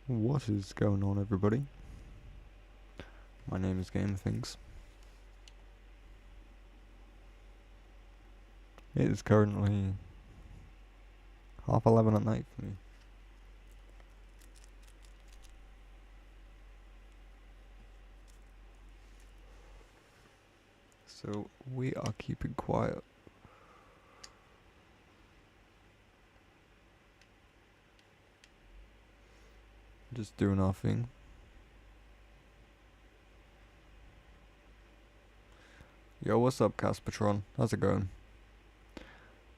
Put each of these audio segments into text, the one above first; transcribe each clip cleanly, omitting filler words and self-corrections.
What is going on, everybody? My name is Game Things. It is currently 11:30 at night for me. So we are keeping quiet. Just doing our thing. Yo, what's up, Caspatron? How's it going?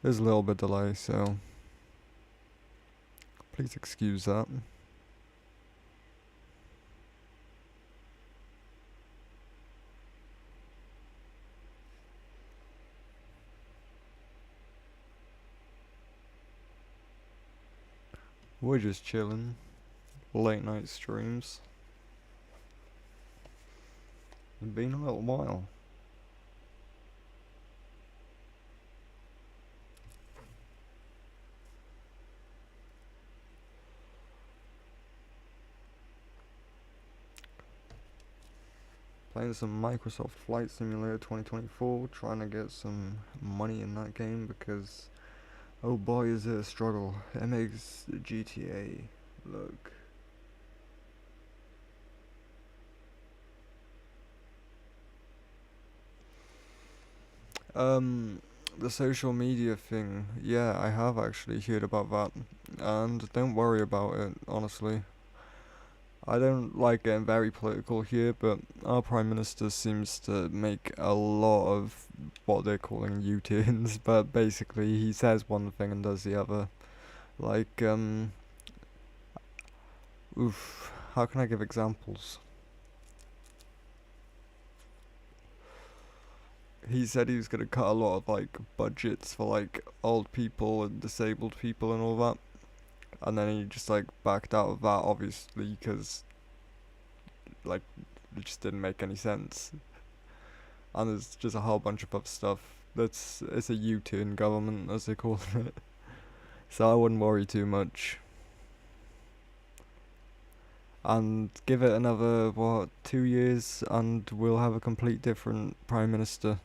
There's a little bit delay, so please excuse that. We're just chilling. Late night streams. It's been a little while. Playing some Microsoft Flight Simulator 2024, trying to get some money in that game because, oh boy, is it a struggle. It makes GTA look the social media thing. Yeah, I have actually heard about that, and don't worry about it, honestly. I don't like getting very political here, but our Prime Minister seems to make a lot of what they're calling U-turns, but basically he says one thing and does the other. Like, how can I give examples? He said he was gonna cut a lot of, like, budgets for, like, old people and disabled people and all that. And then he just, like, backed out of that, obviously, because, like, it just didn't make any sense. And there's just a whole bunch of other stuff. It's a U-turn government, as they call it. So I wouldn't worry too much. And give it another, 2 years, and we'll have a complete different Prime Minister.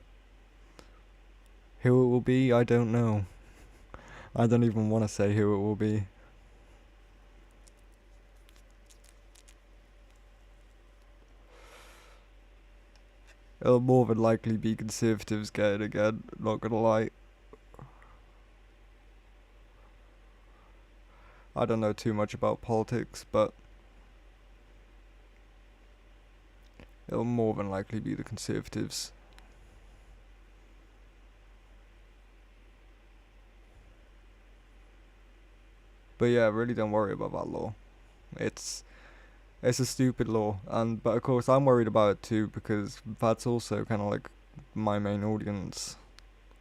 Who it will be, I don't know. I don't even want to say who it will be. It'll more than likely be Conservatives get it again, not gonna lie. I don't know too much about politics, but it'll more than likely be the Conservatives. But yeah, really don't worry about that law. It's a stupid law, but of course I'm worried about it too, because that's also kind of like my main audience.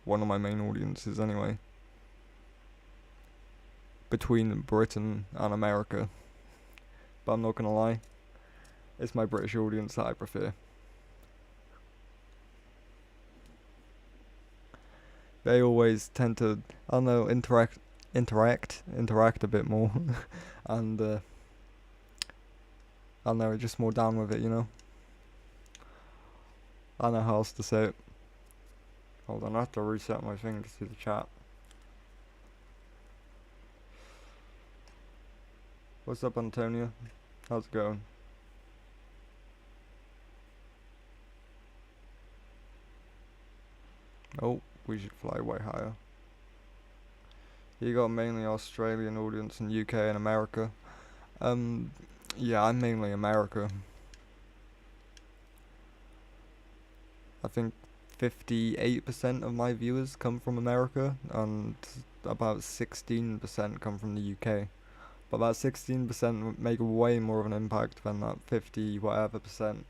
One of my main audiences anyway. Between Britain and America. But I'm not gonna lie, it's my British audience that I prefer. They always tend to, I don't know, interact a bit more. And I don't know, just more down with it, you know? I don't know how else to say it. Hold on, I have to reset my thing to see the chat. What's up, Antonia? How's it going? Oh, we should fly way higher. You got mainly Australian audience and UK and America. Yeah, I'm mainly America. I think 58% of my viewers come from America, and about 16% come from the UK. But that 16% make way more of an impact than that 50 whatever percent.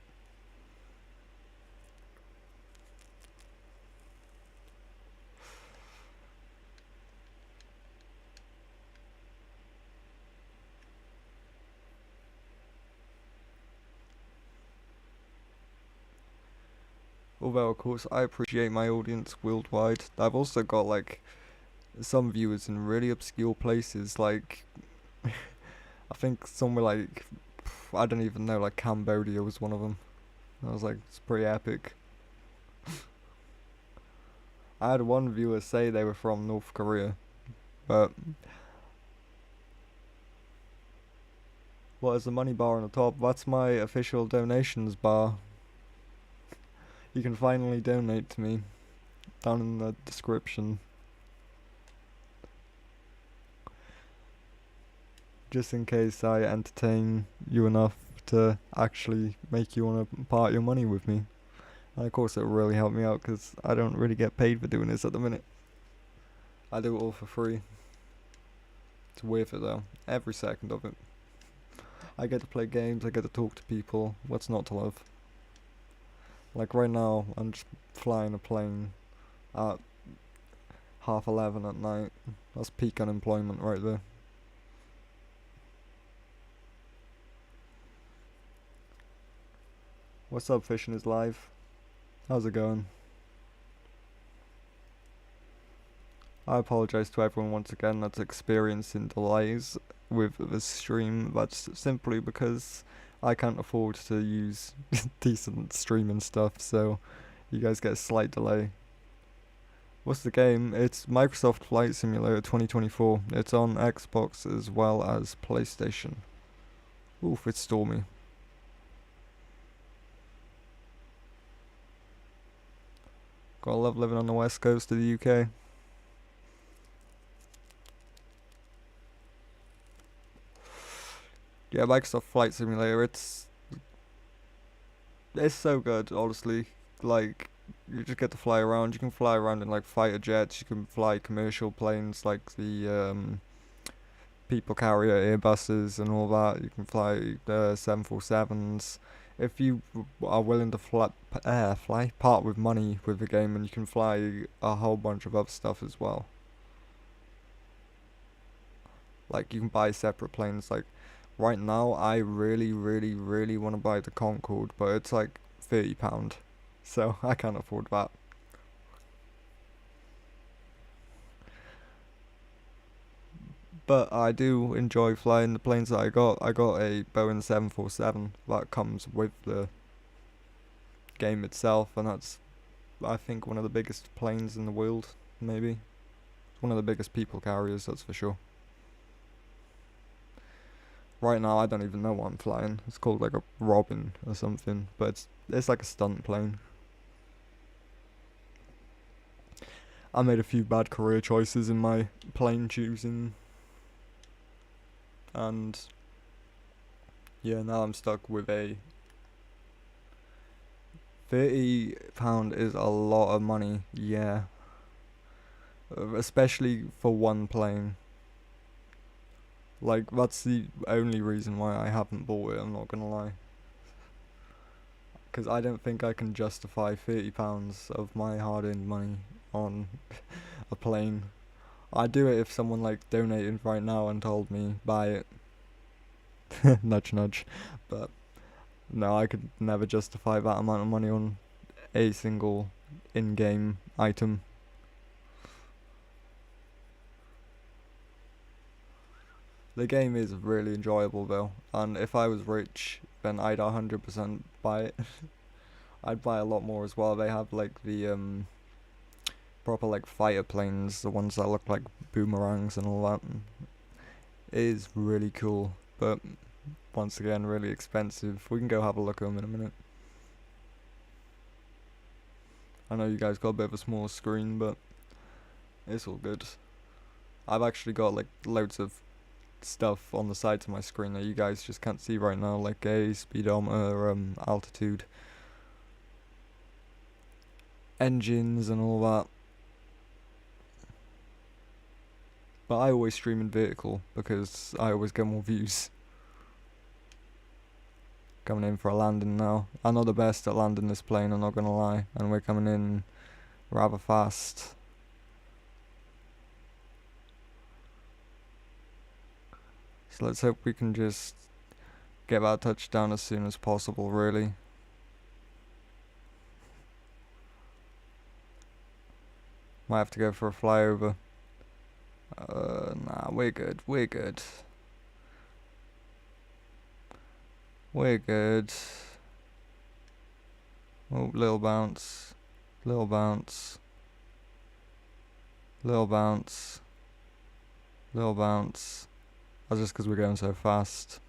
Although, of course, I appreciate my audience worldwide. I've also got, like, some viewers in really obscure places, like, I think somewhere like, I don't even know, like Cambodia was one of them. I was like, it's pretty epic. I had one viewer say they were from North Korea, but what is the money bar on the top? That's my official donations bar. You can finally donate to me down in the description. Just in case I entertain you enough to actually make you want to part your money with me. And of course it'll really help me out because I don't really get paid for doing this at the minute. I do it all for free. It's worth it though, every second of it. I get to play games, I get to talk to people, what's not to love? Like right now, I'm just flying a plane at 11:30 at night. That's peak unemployment right there. What's up, Fishing is Live? How's it going? I apologise to everyone once again that's experiencing delays with the stream. That's simply because I can't afford to use decent streaming stuff, so you guys get a slight delay. What's the game? It's Microsoft Flight Simulator 2024. It's on Xbox as well as PlayStation. Oof, it's stormy. Gotta love living on the west coast of the UK. Yeah, Microsoft Flight Simulator, it's so good, honestly. Like, you just get to fly around. You can fly around in like fighter jets. You can fly commercial planes like the people carrier Airbuses and all that. You can fly 747s. If you are willing to fly part with money with the game, and you can fly a whole bunch of other stuff as well. Like you can buy separate planes. Like right now, I really, really, really want to buy the Concorde, but it's like £30, so I can't afford that. But I do enjoy flying the planes that I got. I got a Boeing 747 that comes with the game itself, and that's, I think, one of the biggest planes in the world, maybe. One of the biggest people carriers, that's for sure. Right now, I don't even know what I'm flying. It's called like a Robin or something, but it's like a stunt plane. I made a few bad career choices in my plane choosing, and yeah, now I'm stuck with a £30 is a lot of money, yeah. Especially for one plane. Like, that's the only reason why I haven't bought it, I'm not gonna lie. Because I don't think I can justify £30 of my hard-earned money on a plane. I'd do it if someone like donated right now and told me buy it. Nudge nudge. But no, I could never justify that amount of money on a single in-game item. The game is really enjoyable though, and if I was rich, then I'd 100% buy it. I'd buy a lot more as well. They have like the proper like fighter planes, the ones that look like boomerangs and all that. It is really cool, but once again, really expensive. We can go have a look at them in a minute. I know you guys got a bit of a small screen, but it's all good. I've actually got like loads of stuff on the sides of my screen that you guys just can't see right now, like a speedometer, altitude, engines and all that. But I always stream in vertical because I always get more views. Coming in for a landing now. I'm not the best at landing this plane, I'm not gonna lie, and we're coming in rather fast. So let's hope we can just get that touchdown as soon as possible, really. Might have to go for a flyover. Nah, we're good, we're good. We're good. Oh, little bounce. Little bounce. Little bounce. Little bounce. That's just because we're going so fast.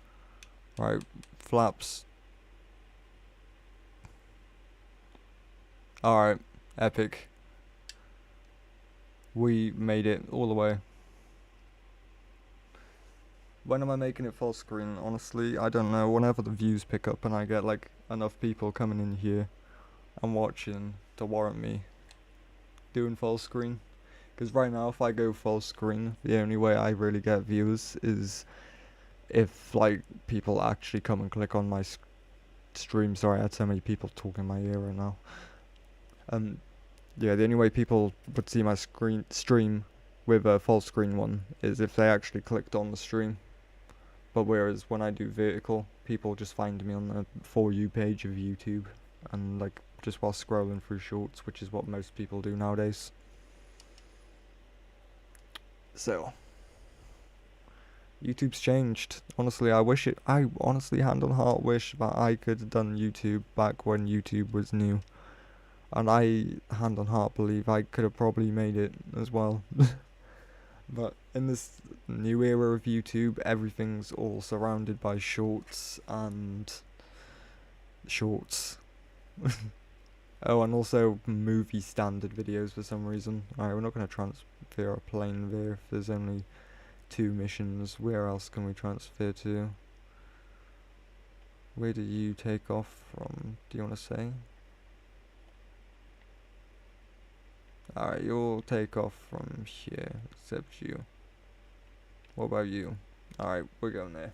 Right, flaps. Alright, epic. We made it all the way. When am I making it full screen? Honestly, I don't know. Whenever the views pick up and I get like enough people coming in here and watching to warrant me doing full screen. Because right now, if I go full screen, the only way I really get views is if like people actually come and click on my stream. Sorry, I had so many people talking in my ear right now. Yeah, the only way people would see my stream with a full screen one is if they actually clicked on the stream. But whereas when I do vertical, people just find me on the For You page of YouTube and like just while scrolling through shorts, which is what most people do nowadays. So YouTube's changed. Honestly, I honestly, hand on heart, wish that I could have done YouTube back when YouTube was new. And I, hand on heart, believe I could have probably made it as well. But in this new era of YouTube, everything's all surrounded by shorts and shorts. Oh, and also movie standard videos for some reason. Alright, we're not going to transfer a plane there if there's only 2 missions. Where else can we transfer to? Where do you take off from? Do you want to say? Alright, you'll take off from here, except you. What about you? Alright, we're going there.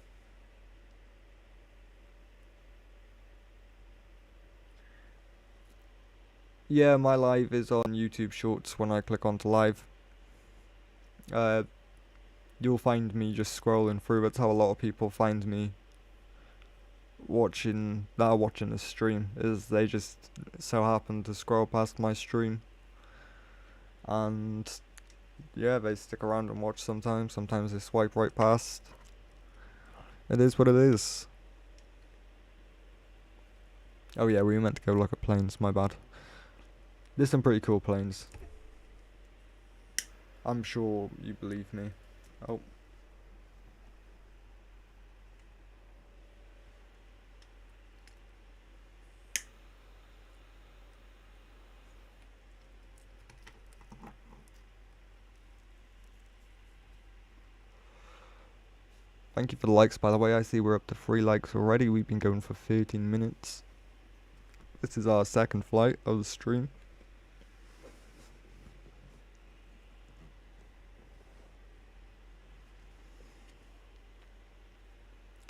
Yeah, my live is on YouTube Shorts when I click onto live. You'll find me just scrolling through. That's how a lot of people find me watching the stream, is they just so happen to scroll past my stream. And yeah, they stick around and watch sometimes. Sometimes they swipe right past. It is what it is. Oh yeah, we meant to go look at planes, my bad. There's some pretty cool planes. I'm sure you believe me. Oh. Thank you for the likes, by the way. I see we're up to 3 likes already. We've been going for 13 minutes. This is our second flight of the stream.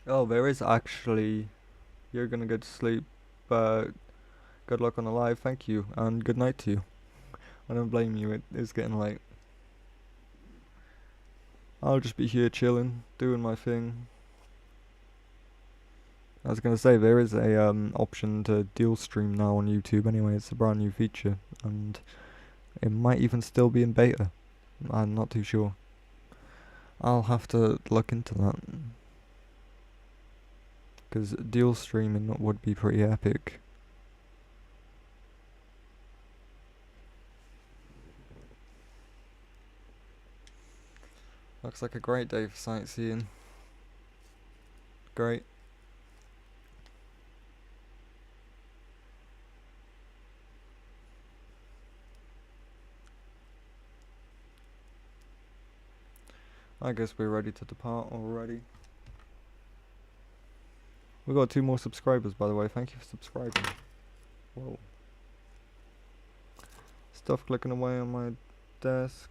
Oh, there is actually... You're gonna go to sleep, but good luck on the live, thank you, and good night to you. I don't blame you, it is getting late. I'll just be here chilling, doing my thing. I was gonna say, there is a option to dual stream now on YouTube anyway. It's a brand new feature, and it might even still be in beta. I'm not too sure. I'll have to look into that, because dual streaming would be pretty epic. Looks like a great day for sightseeing. Great. I guess we're ready to depart already. We got 2 more subscribers, by the way. Thank you for subscribing. Whoa. Stuff clicking away on my desk.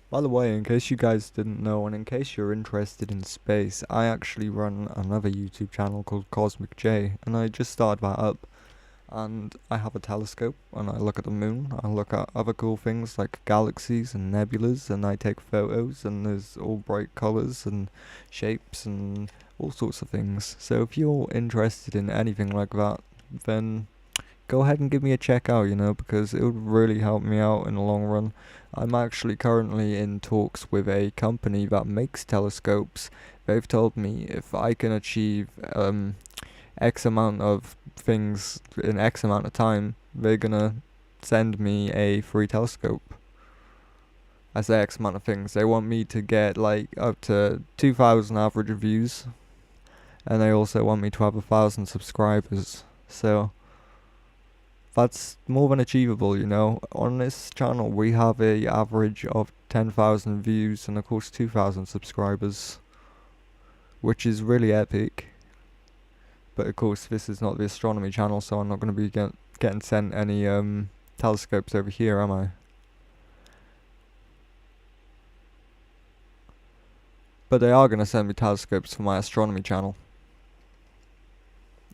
By the way, in case you guys didn't know, and in case you're interested in space, I actually run another YouTube channel called Cosmic J, and I just started that up. And I have a telescope, and I look at the moon, I look at other cool things like galaxies and nebulas, and I take photos, and there's all bright colours and shapes and all sorts of things. So if you're interested in anything like that, then go ahead and give me a check out, because it would really help me out in the long run. I'm actually currently in talks with a company that makes telescopes. They've told me if I can achieve X amount of things in X amount of time, they're gonna send me a free telescope. I say X amount of things. They want me to get like up to 2,000 average views, and they also want me to have 1,000 subscribers. So that's more than achievable, On this channel, we have a average of 10,000 views and of course 2,000 subscribers, which is really epic. But of course, this is not the astronomy channel, so I'm not going to be getting sent any telescopes over here, am I? But they are going to send me telescopes for my astronomy channel,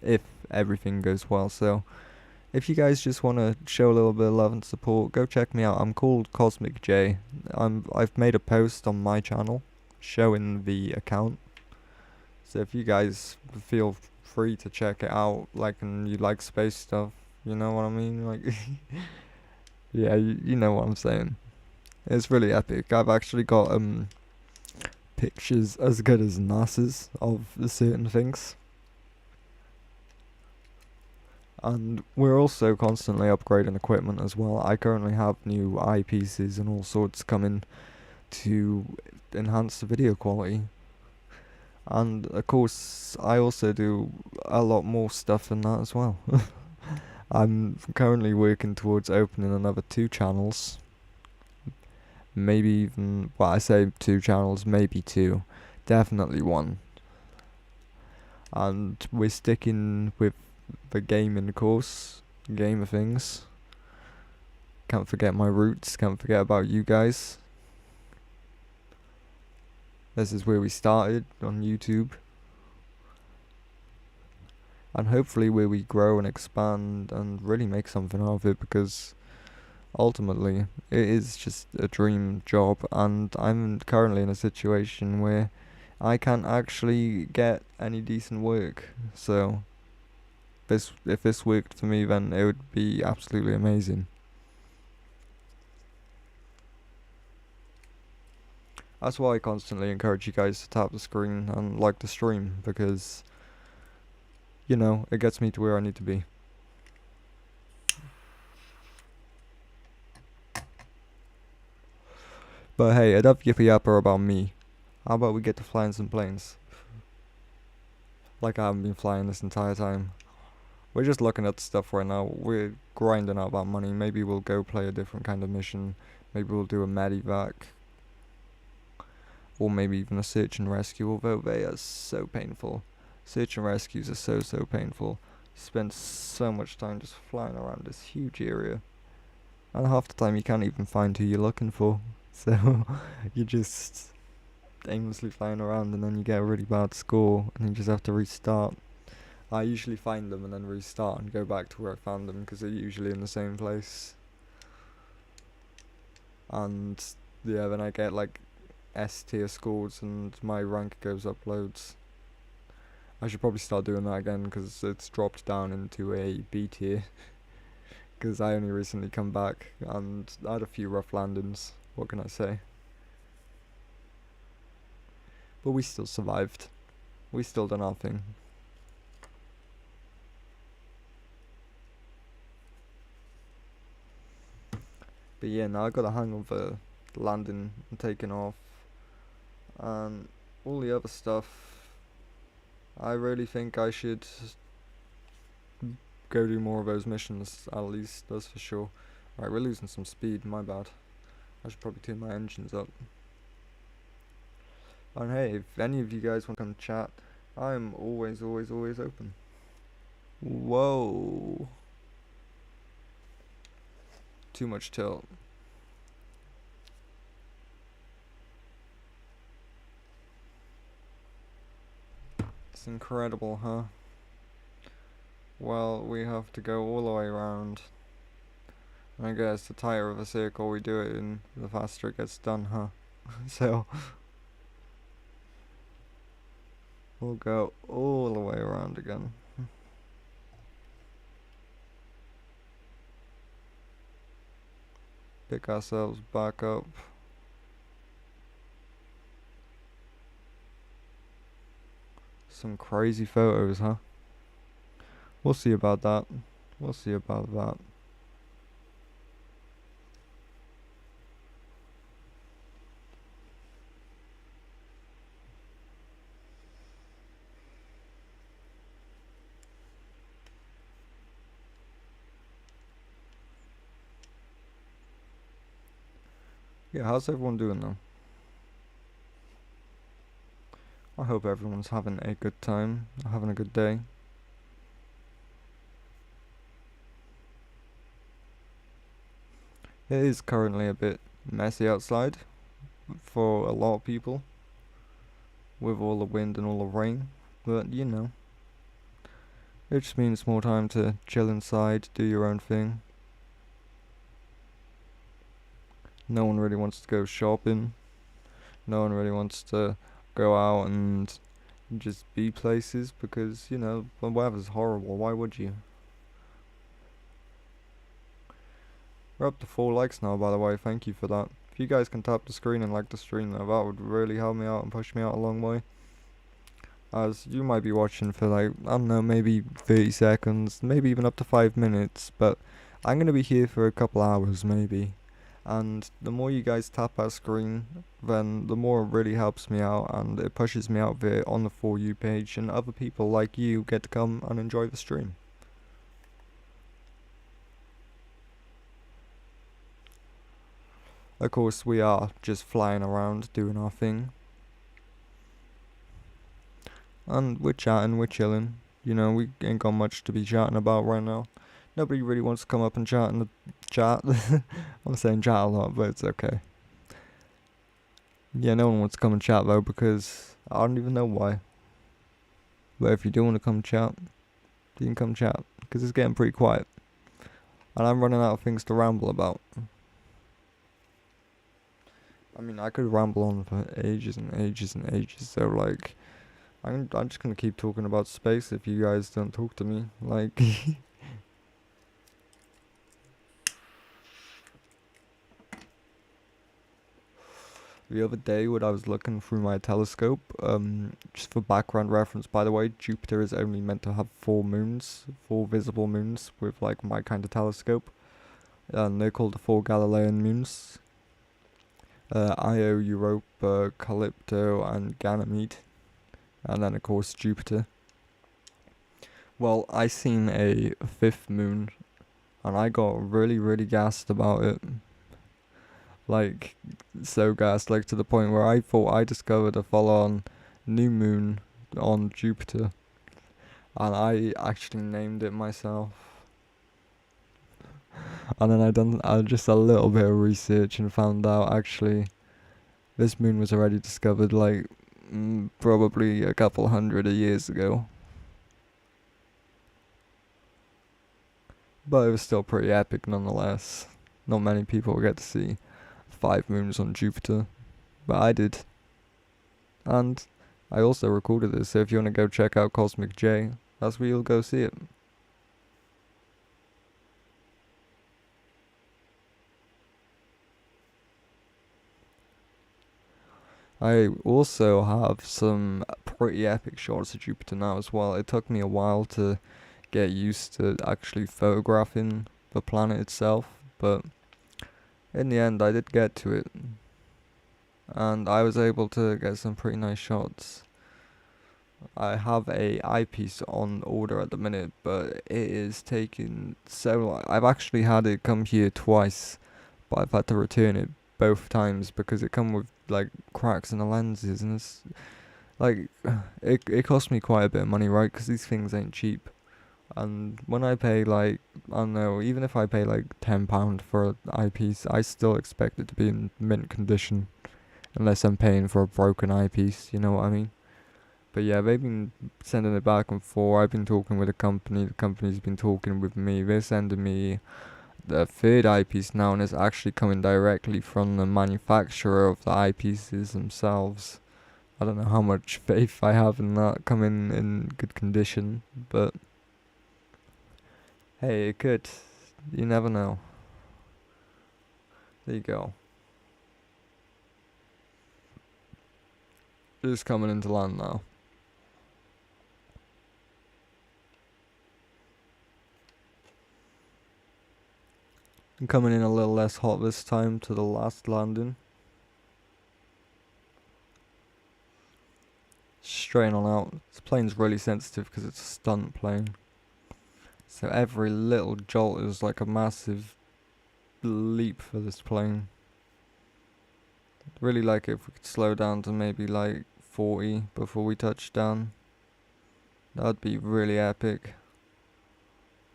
if everything goes well. So if you guys just want to show a little bit of love and support, go check me out. I'm called Cosmic J. I've made a post on my channel showing the account. So if you guys feel free to check it out, and you like space stuff, you know what I mean? Yeah, you know what I'm saying. It's really epic. I've actually got pictures as good as NASA's of certain things. And we're also constantly upgrading equipment as well. I currently have new eyepieces and all sorts coming to enhance the video quality. And of course, I also do a lot more stuff than that as well. I'm currently working towards opening another 2 channels. Maybe even, I say 2 channels, maybe 2. Definitely 1. And we're sticking with the gaming course, game of things. Can't forget my roots, can't forget about you guys. This is where we started, on YouTube. And hopefully where we grow and expand and really make something out of it, because ultimately it is just a dream job, and I'm currently in a situation where I can't actually get any decent work. So if this worked for me, then it would be absolutely amazing. That's why I constantly encourage you guys to tap the screen and like the stream, because it gets me to where I need to be. But hey, enough yippee yapper about me. How about we get to flying some planes? Like I haven't been flying this entire time. We're just looking at stuff right now. We're grinding out that money. Maybe we'll go play a different kind of mission. Maybe we'll do a medevac. Or maybe even a search and rescue, although they are so painful. Search and rescues are so painful. You spend so much time just flying around this huge area. And half the time you can't even find who you're looking for. So you're just aimlessly flying around, and then you get a really bad score and you just have to restart. I usually find them and then restart and go back to where I found them, because they're usually in the same place. And yeah, then I get like S tier scores and my rank goes up loads. I should probably start doing that again, because it's dropped down into a B tier. Because I only recently come back and I had a few rough landings. What can I say? But we still survived. We still done our thing. But yeah, now I got a hang of landing and taking off. And all the other stuff, I really think I should go do more of those missions, at least, that's for sure. Right, we're losing some speed, my bad. I should probably turn my engines up. And hey, if any of you guys want to come chat, I'm always open. Whoa. Too much tilt. It's incredible, huh? Well, we have to go all the way around. And I guess the tighter of a circle we do it in, the faster it gets done, huh? So we'll go all the way around again. pick ourselves back up. Some crazy photos, huh? We'll see about that. We'll see about that. Yeah, how's everyone doing though? I hope everyone's having a good time, having a good day. It is currently a bit messy outside for a lot of people with all the wind and all the rain, but you know, it just means more time to chill inside, do your own thing. No one really wants to go shopping. No one really wants to go out and just be places because, you know, the weather's horrible. Why would you? We're up to 4 likes now, by the way. Thank you for that. If you guys can tap the screen and like the stream, though, that would really help me out and push me out a long way. As you might be watching for like, I don't know, maybe 30 seconds, maybe even up to 5 minutes, but I'm gonna be here for a couple hours maybe. And the more you guys tap our screen, then the more it really helps me out and it pushes me out there on the For You page, and other people like you get to come and enjoy the stream. Of course, we are just flying around doing our thing. And we're chatting, we're chilling. You know, we ain't got much to be chatting about right now. Nobody really wants to come up and chat in the chat. I'm saying chat a lot, but it's okay. Yeah, no one wants to come and chat though, because I don't even know why. But if you do want to come chat, you can come chat, because it's getting pretty quiet. And I'm running out of things to ramble about. I mean, I could ramble on for ages and ages and ages, so like, I'm just gonna keep talking about space if you guys don't talk to me, like... The other day when I was looking through my telescope, just for background reference, by the way, Jupiter is only meant to have 4 moons, 4 visible moons with like my kind of telescope, and they're called the 4 Galilean moons. Io, Europa, Calypso, and Ganymede, and then of course Jupiter. Well, I seen a 5th moon, and I got really gassed about it. Like, so gassed, like to the point where I thought I discovered a full-on new moon on Jupiter, and I actually named it myself. And then I done just a little bit of research and found out actually this moon was already discovered like probably a couple hundred of years ago. But it was still pretty epic nonetheless. Not many people get to see 5 moons on Jupiter, but I did. And I also recorded this, so if you want to go check out Cosmic J, that's where you'll go see it. I also have some pretty epic shots of Jupiter now as well. It took me a while to get used to actually photographing the planet itself, but in the end I did get to it. And I was able to get some pretty nice shots. I have a eyepiece on order at the minute, but it is taking so long. I've actually had it come here twice, but I've had to return it both times because it come with like cracks in the lenses, and it's like it cost me quite a bit of money, right? Because these things ain't cheap. And when I pay like, I don't know, even if I pay like £10 for an eyepiece, I still expect it to be in mint condition, unless I'm paying for a broken eyepiece. You know what I mean? But yeah, they've been sending it back and forth. I've been talking with the company's been talking with me. They're sending me the 3rd eyepiece now, and it's actually coming directly from the manufacturer of the eyepieces themselves. I don't know how much faith I have in that coming in good condition, but hey, it could. You never know. There you go. Just coming into land now. I'm coming in a little less hot this time to the last landing. Straight on out. This plane's really sensitive because it's a stunt plane. So every little jolt is like a massive leap for this plane. Really like it if we could slow down to maybe like 40 before we touch down. That'd be really epic.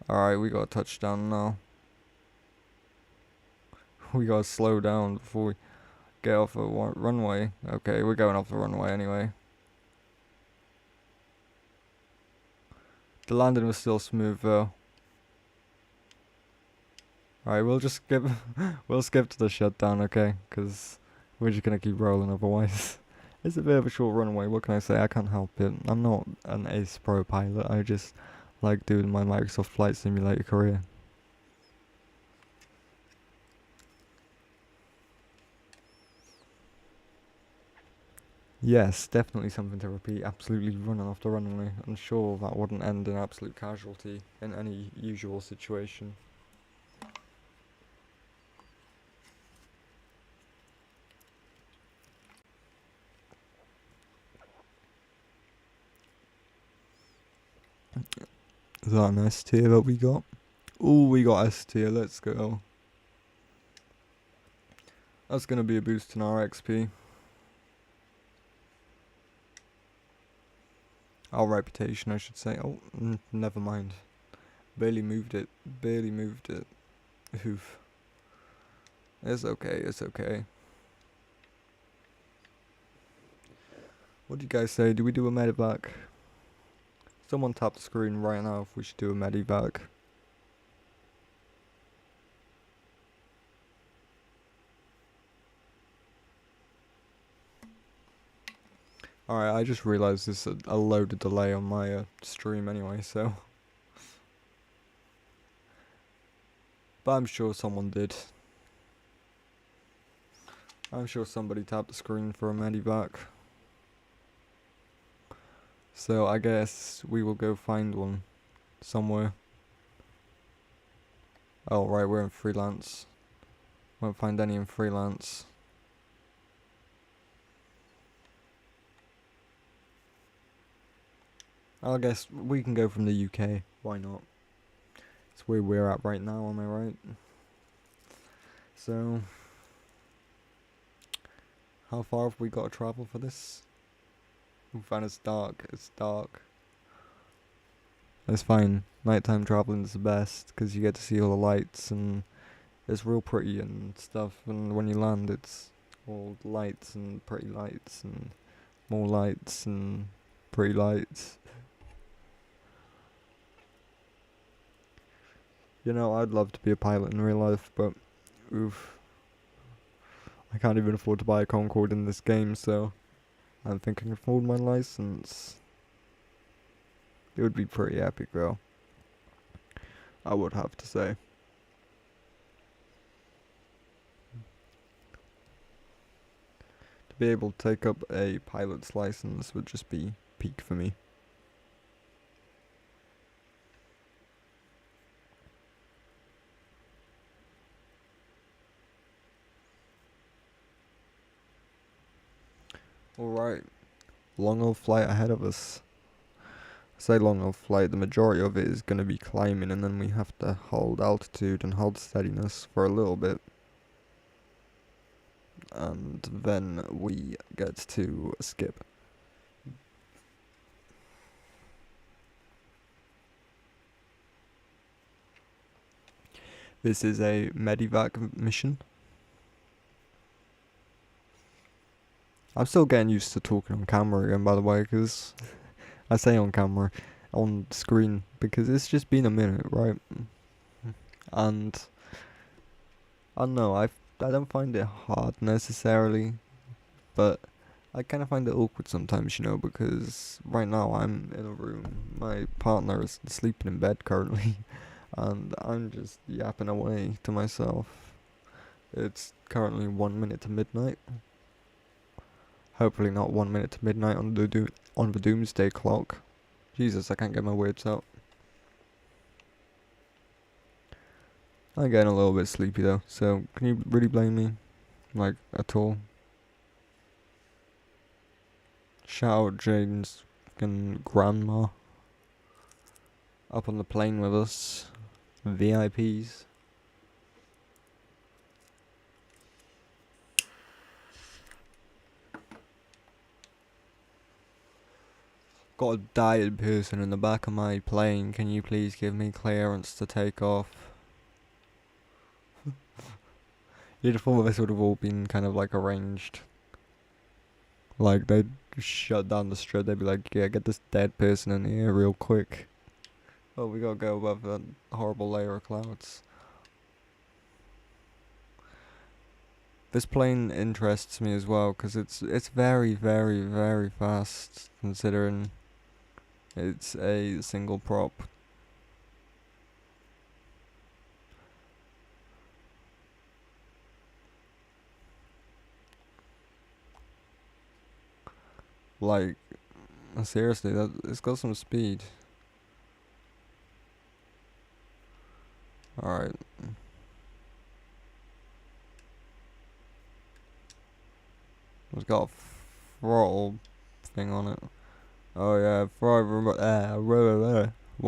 Alright, we got a touchdown now. We gotta slow down before we get off the runway. Okay, we're going off the runway anyway. The landing was still smooth though. Alright, we'll just skip we'll skip to the shutdown, okay? Because we're just gonna keep rolling otherwise. It's a bit of a short runway, what can I say? I can't help it. I'm not an ace pro pilot, I just like doing my Microsoft Flight Simulator career. Yes, definitely something to repeat. Absolutely running off the runway. I'm sure that wouldn't end in absolute casualty in any usual situation. Is that an S tier that we got? Oh, we got S tier. Let's go. That's going to be a boost in our XP. Our reputation, I should say. Oh, never mind. Barely moved it. Barely moved it. Oof. It's okay. It's okay. What do you guys say? Do we do a medevac? Someone tap the screen right now if we should do a medevac. Alright, I just realised there's a load of delay on my stream anyway, so. But I'm sure someone did. I'm sure somebody tapped the screen for a medevac. So I guess we will go find one somewhere. Oh right, we're in freelance. Won't find any in freelance. I guess we can go from the UK. Why not? It's where we're at right now, am I right? So, how far have we got to travel for this? And it's dark. It's dark. It's fine. Nighttime traveling is the best because you get to see all the lights and it's real pretty and stuff. And when you land, it's all lights and pretty lights and more lights and pretty lights. You know, I'd love to be a pilot in real life, but oof. I can't even afford to buy a Concorde in this game, so I don't think I can afford my license. It would be pretty epic though, I would have to say. To be able to take up a pilot's license would just be peak for me. Alright, long old flight ahead of us. I say long old flight, the majority of it is going to be climbing and then we have to hold altitude and hold steadiness for a little bit. And then we get to skip. This is a medevac mission. I'm still getting used to talking on camera again, by the way, because I say on camera, on screen, because it's just been a minute, right? And I don't know, I don't find it hard necessarily, but I kind of find it awkward sometimes, you know, because right now I'm in a room, my partner is sleeping in bed currently, and I'm just yapping away to myself. It's currently 1 minute to midnight. Hopefully not 1 minute to midnight on the doomsday clock. Jesus, I can't get my words out. I'm getting a little bit sleepy though, so can you really blame me? Like, at all? Shout out Jane's fucking grandma. Up on the plane with us. VIPs. Got a diet person in the back of my plane. Can you please give me clearance to take off? You'd have thought this would have all been kind of like arranged. Like, they'd shut down the strip. They'd be like, yeah, get this dead person in here real quick. Oh, we gotta go above that horrible layer of clouds. This plane interests me as well, because it's very, very, very fast, considering it's a single prop. Like, seriously, it's got some speed. Alright. It's got a throttle thing on it. Oh yeah, what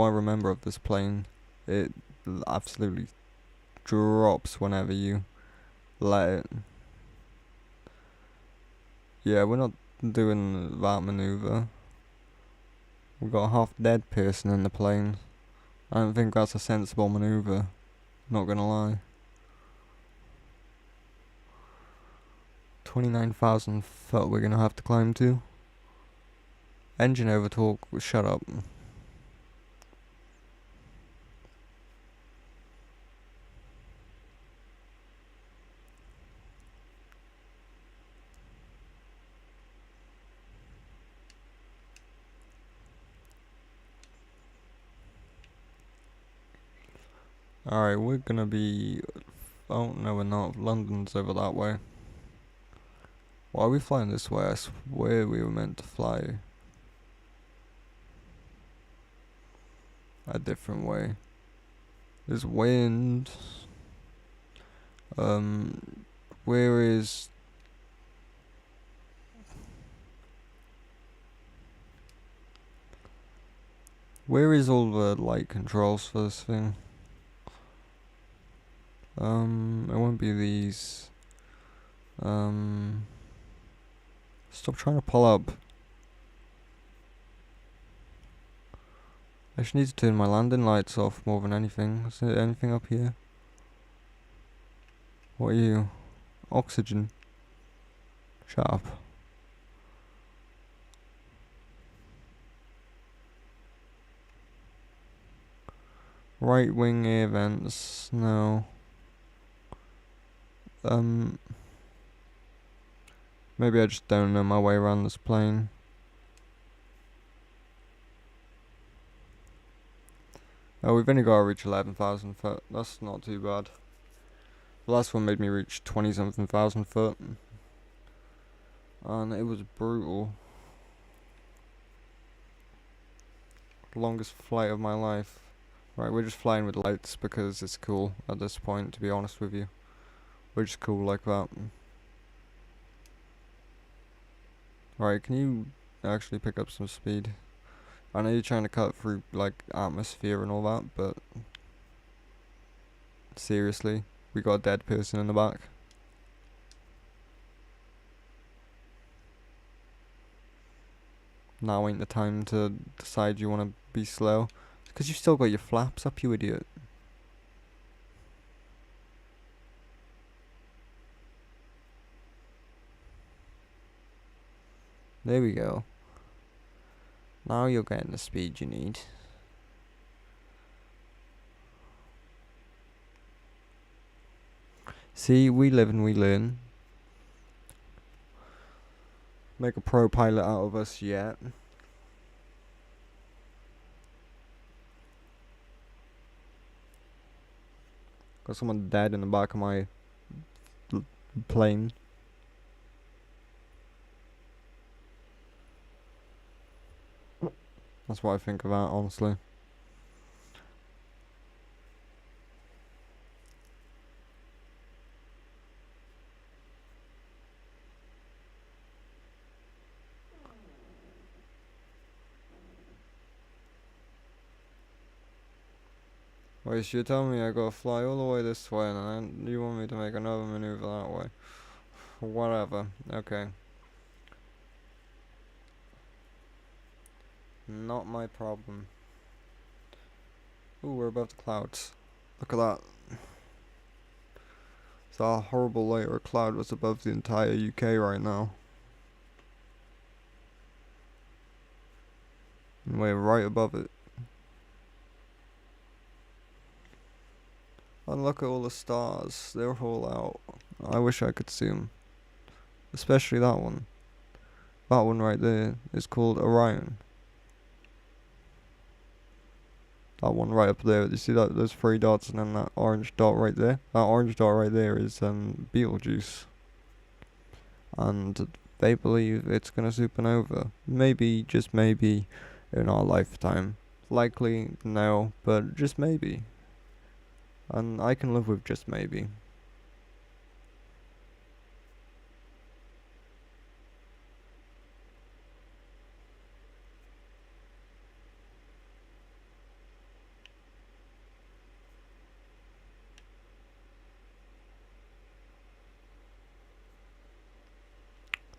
I remember of this plane, it absolutely drops whenever you let it. Yeah, we're not doing that maneuver. We've got a half dead person in the plane. I don't think that's a sensible maneuver. Not gonna lie. 29,000 foot we're gonna have to climb to. Engine overtalk, shut up. Alright, we're gonna be... Oh, no we're not. London's over that way. Why are we flying this way? I swear we were meant to fly a different way. There's wind. Where is... Where is all the light controls for this thing? It won't be these. Stop trying to pull up. I just need to turn my landing lights off more than anything. Is there anything up here? What are you? Oxygen. Shut up. Right wing air vents. No. Maybe I just don't know my way around this plane. Oh, we've only got to reach 11,000 foot. That's not too bad. The last one made me reach 20-something thousand foot. And it was brutal. Longest flight of my life. Right, we're just flying with lights because it's cool at this point, to be honest with you. We're just cool like that. Right, can you actually pick up some speed? I know you're trying to cut through, like, atmosphere and all that, but... Seriously? We got a dead person in the back. Now ain't the time to decide you want to be slow. Because you've still got your flaps up, you idiot. There we go. Now you're getting the speed you need. See, we live and we learn. Make a pro pilot out of us yet. Got someone dead in the back of my plane. That's what I think of that, honestly. Wait, so you're telling me I gotta fly all the way this way and then you want me to make another maneuver that way? Whatever. Okay. Not my problem. Ooh, we're above the clouds. Look at that. That horrible layer of cloud was above the entire UK right now. And we're right above it. And look at all the stars. They're all out. I wish I could see them. Especially that one. That one right there is called Orion. That one right up there. You see that? Those three dots and then that orange dot right there? That orange dot right there is Betelgeuse. And they believe it's gonna supernova. Maybe, just maybe, in our lifetime. Likely, no, but just maybe. And I can live with just maybe.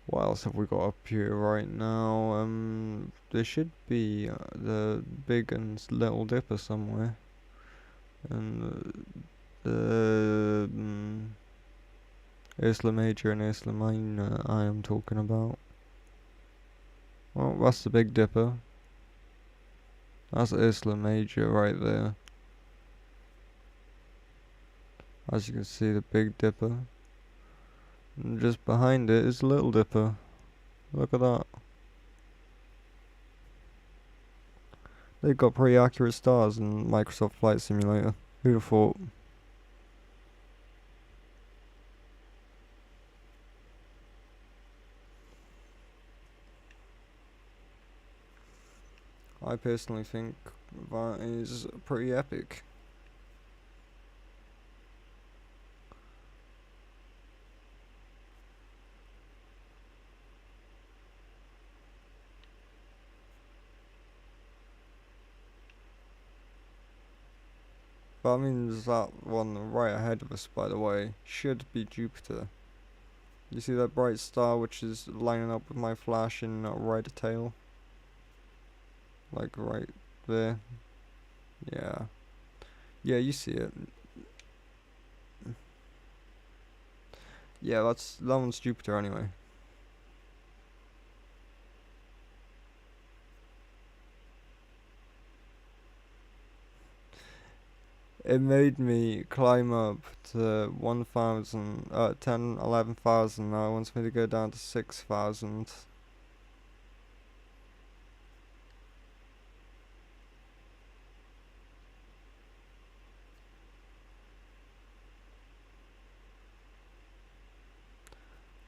What else have we got up here right now? There should be the Big and Little Dipper somewhere. And the Isla Major and Isla Minor I am talking about. Well, that's the Big Dipper. That's Isla Major right there. As you can see, the Big Dipper. And just behind it is Little Dipper. Look at that. They've got pretty accurate stars in Microsoft Flight Simulator. Who'd have thought? I personally think that is pretty epic. That means that one right ahead of us, by the way, should be Jupiter. You see that bright star which is lining up with my flashing red tail? Like right there. Yeah. Yeah, you see it. Yeah, that one's Jupiter anyway. It made me climb up to 1,000, 10, 11,000. Now it wants me to go down to 6,000.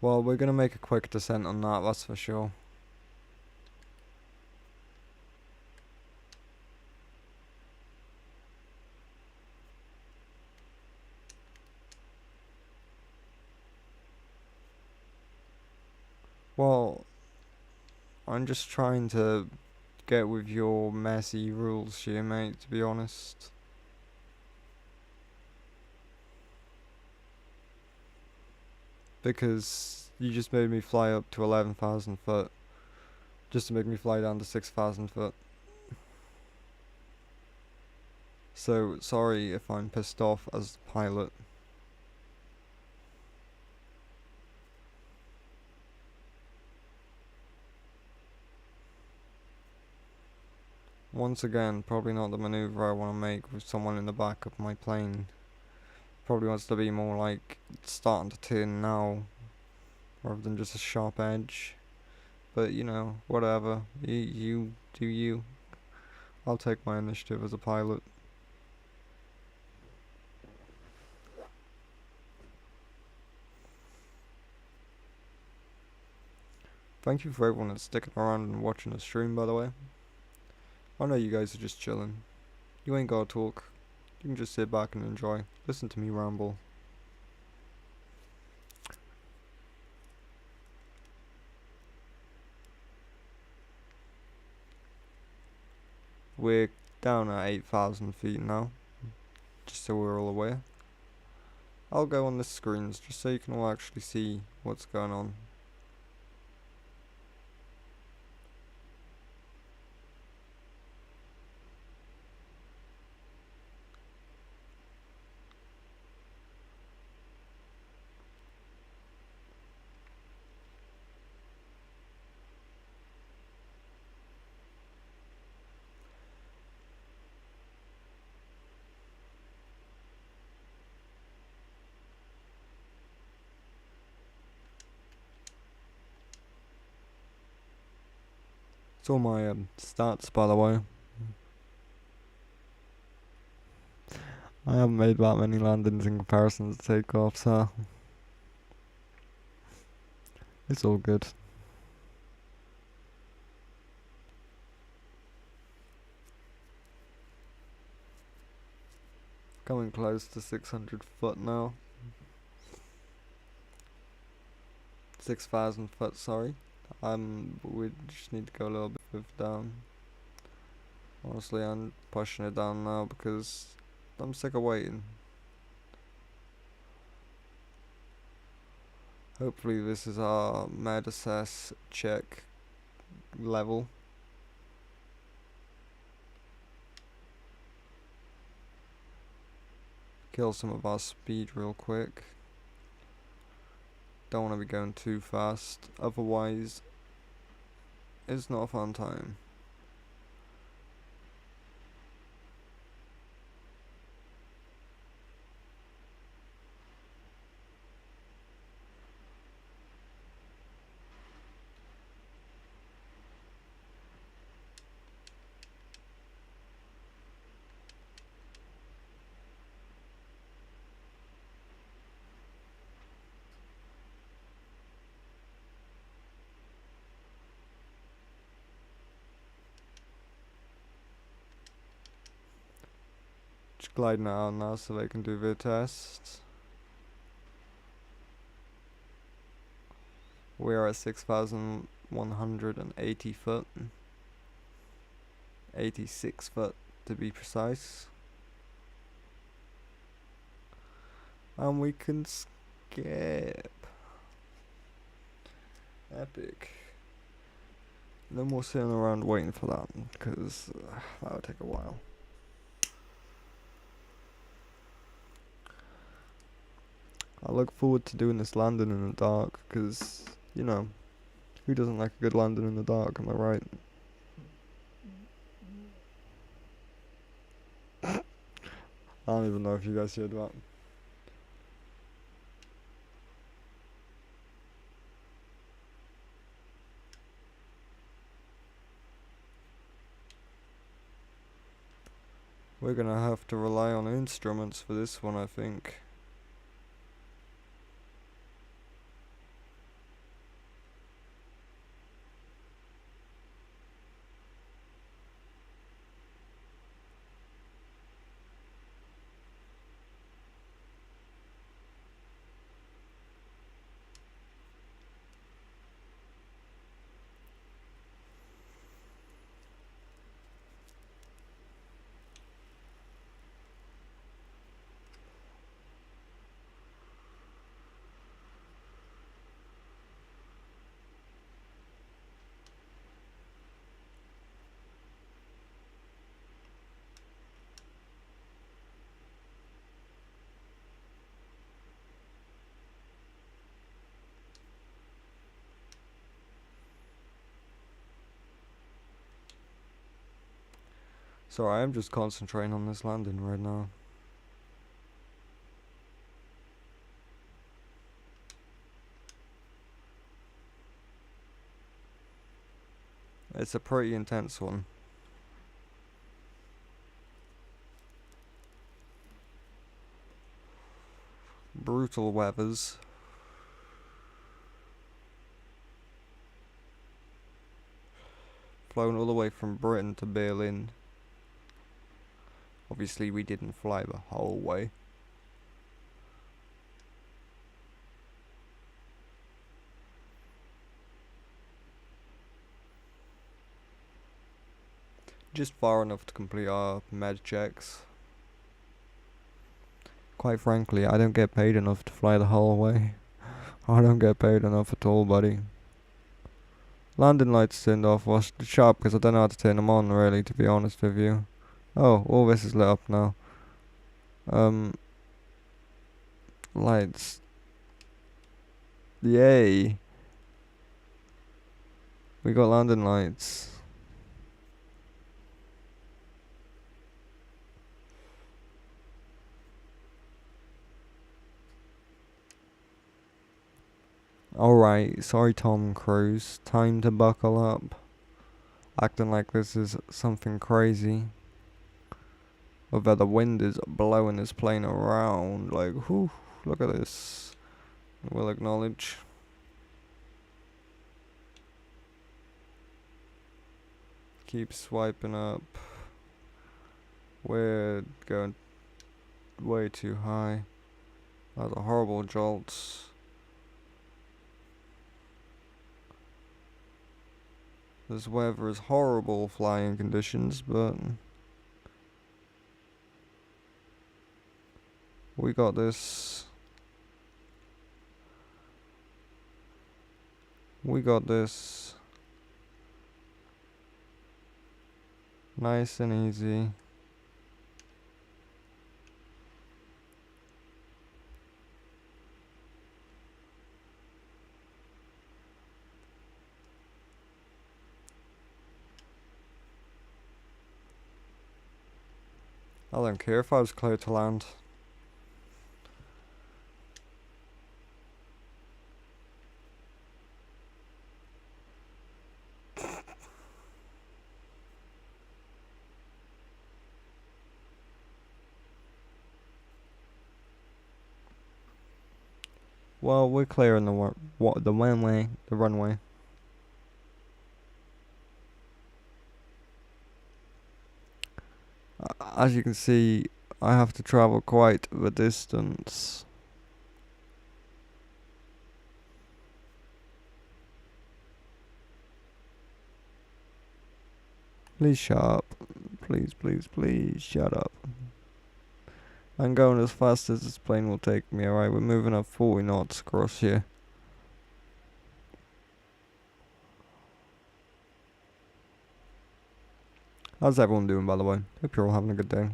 Well, we're gonna make a quick descent on that, that's for sure. Well, I'm just trying to get with your messy rules here, mate, to be honest. Because you just made me fly up to 11,000 foot. Just to make me fly down to 6,000 foot. So, sorry if I'm pissed off as the pilot. Once again, probably not the maneuver I want to make with someone in the back of my plane. Probably wants to be more like starting to turn now, rather than just a sharp edge. But you know, whatever. You do you. I'll take my initiative as a pilot. Thank you for everyone that's sticking around and watching the stream, by the way. I know you guys are just chilling. You ain't gotta talk. You can just sit back and enjoy. Listen to me ramble. We're down at 8,000 feet now, just so we're all aware. I'll go on the screens just so you can all actually see what's going on. It's all my stats, by the way. I haven't made that many landings in comparison to takeoff, so it's all good. Coming close to 600 foot now. 6,000 foot, sorry. We just need to go a little bit further down. Honestly, I'm pushing it down now because I'm sick of waiting. Hopefully this is our Msfs check level. Kill some of our speed real quick. Don't want to be going too fast, otherwise it's not a fun time. Just gliding out now so they can do their tests. We are at 6,180 foot. 86 foot to be precise. And we can skip. Epic. No more sitting around waiting for that, because that would take a while. I look forward to doing this landing in the dark, because, you know, who doesn't like a good landing in the dark, am I right? I don't even know if you guys heard that. We're gonna have to rely on instruments for this one, I think. Sorry, I'm just concentrating on this landing right now. It's a pretty intense one. Brutal weathers. flown all the way from Britain to Berlin. Obviously, we didn't fly the whole way. Just far enough to complete our med checks. Quite frankly, I don't get paid enough to fly the whole way. I don't get paid enough at all, buddy. Landing lights turned off was sharp because I don't know how to turn them on, really, to be honest with you. Oh, all this is lit up now. Lights. Yay. We got landing lights. Alright, sorry Tom Cruise. Time to buckle up. Acting like this is something crazy. Although the wind is blowing this plane around. Like, whew, look at this. We'll acknowledge. Keep swiping up. We're going way too high. That's a horrible jolt. This weather is horrible flying conditions, but we got this. We got this. Nice and easy. I don't care if I was clear to land. Well, we're clearing the runway. As you can see, I have to travel quite the distance. Please shut up. Please, please, please shut up. I'm going as fast as this plane will take me, alright? We're moving up 40 knots across here. How's everyone doing, by the way? Hope you're all having a good day.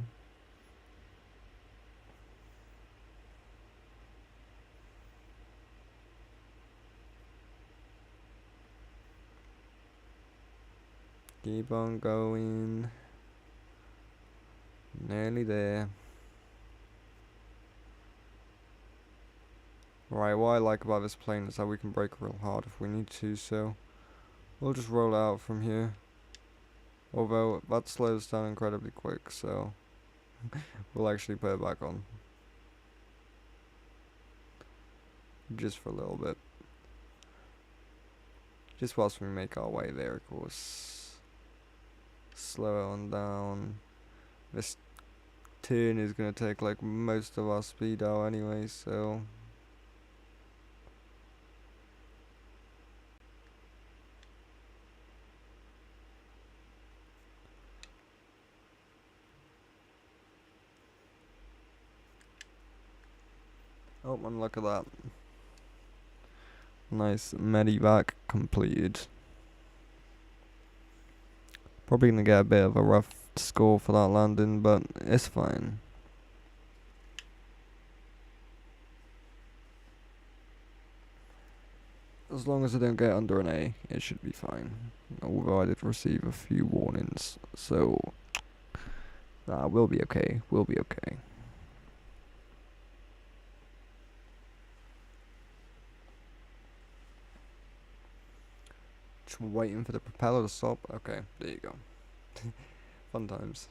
Keep on going. Nearly there. Right, what I like about this plane is that we can brake real hard if we need to, so we'll just roll out from here. Although that slows down incredibly quick, so we'll actually put it back on. Just for a little bit. Just whilst we make our way there, of course. Slow it on down. This turn is going to take like most of our speed out anyway, so oh, and look at that. Nice medivac completed. Probably gonna get a bit of a rough score for that landing, but it's fine. As long as I don't get under an A, it should be fine. Although I did receive a few warnings, so we'll be okay. We'll be okay. Just waiting for the propeller to stop. Okay, there you go. Fun times.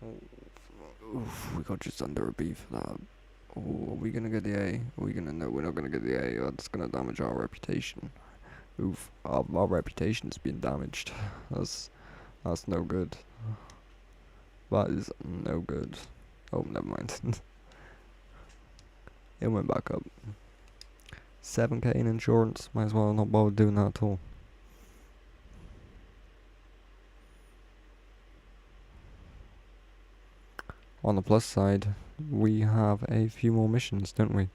Oh, oof, we got just under a B for that. Oh, we we gonna get the A? Are we gonna? No, we're not gonna get the A. That's gonna damage our reputation. Oof, our reputation's been damaged. That's that's no good. That is no good. Oh, never mind. It went back up. 7k in insurance. Might as well not bother doing that at all. On the plus side, we have a few more missions, don't we?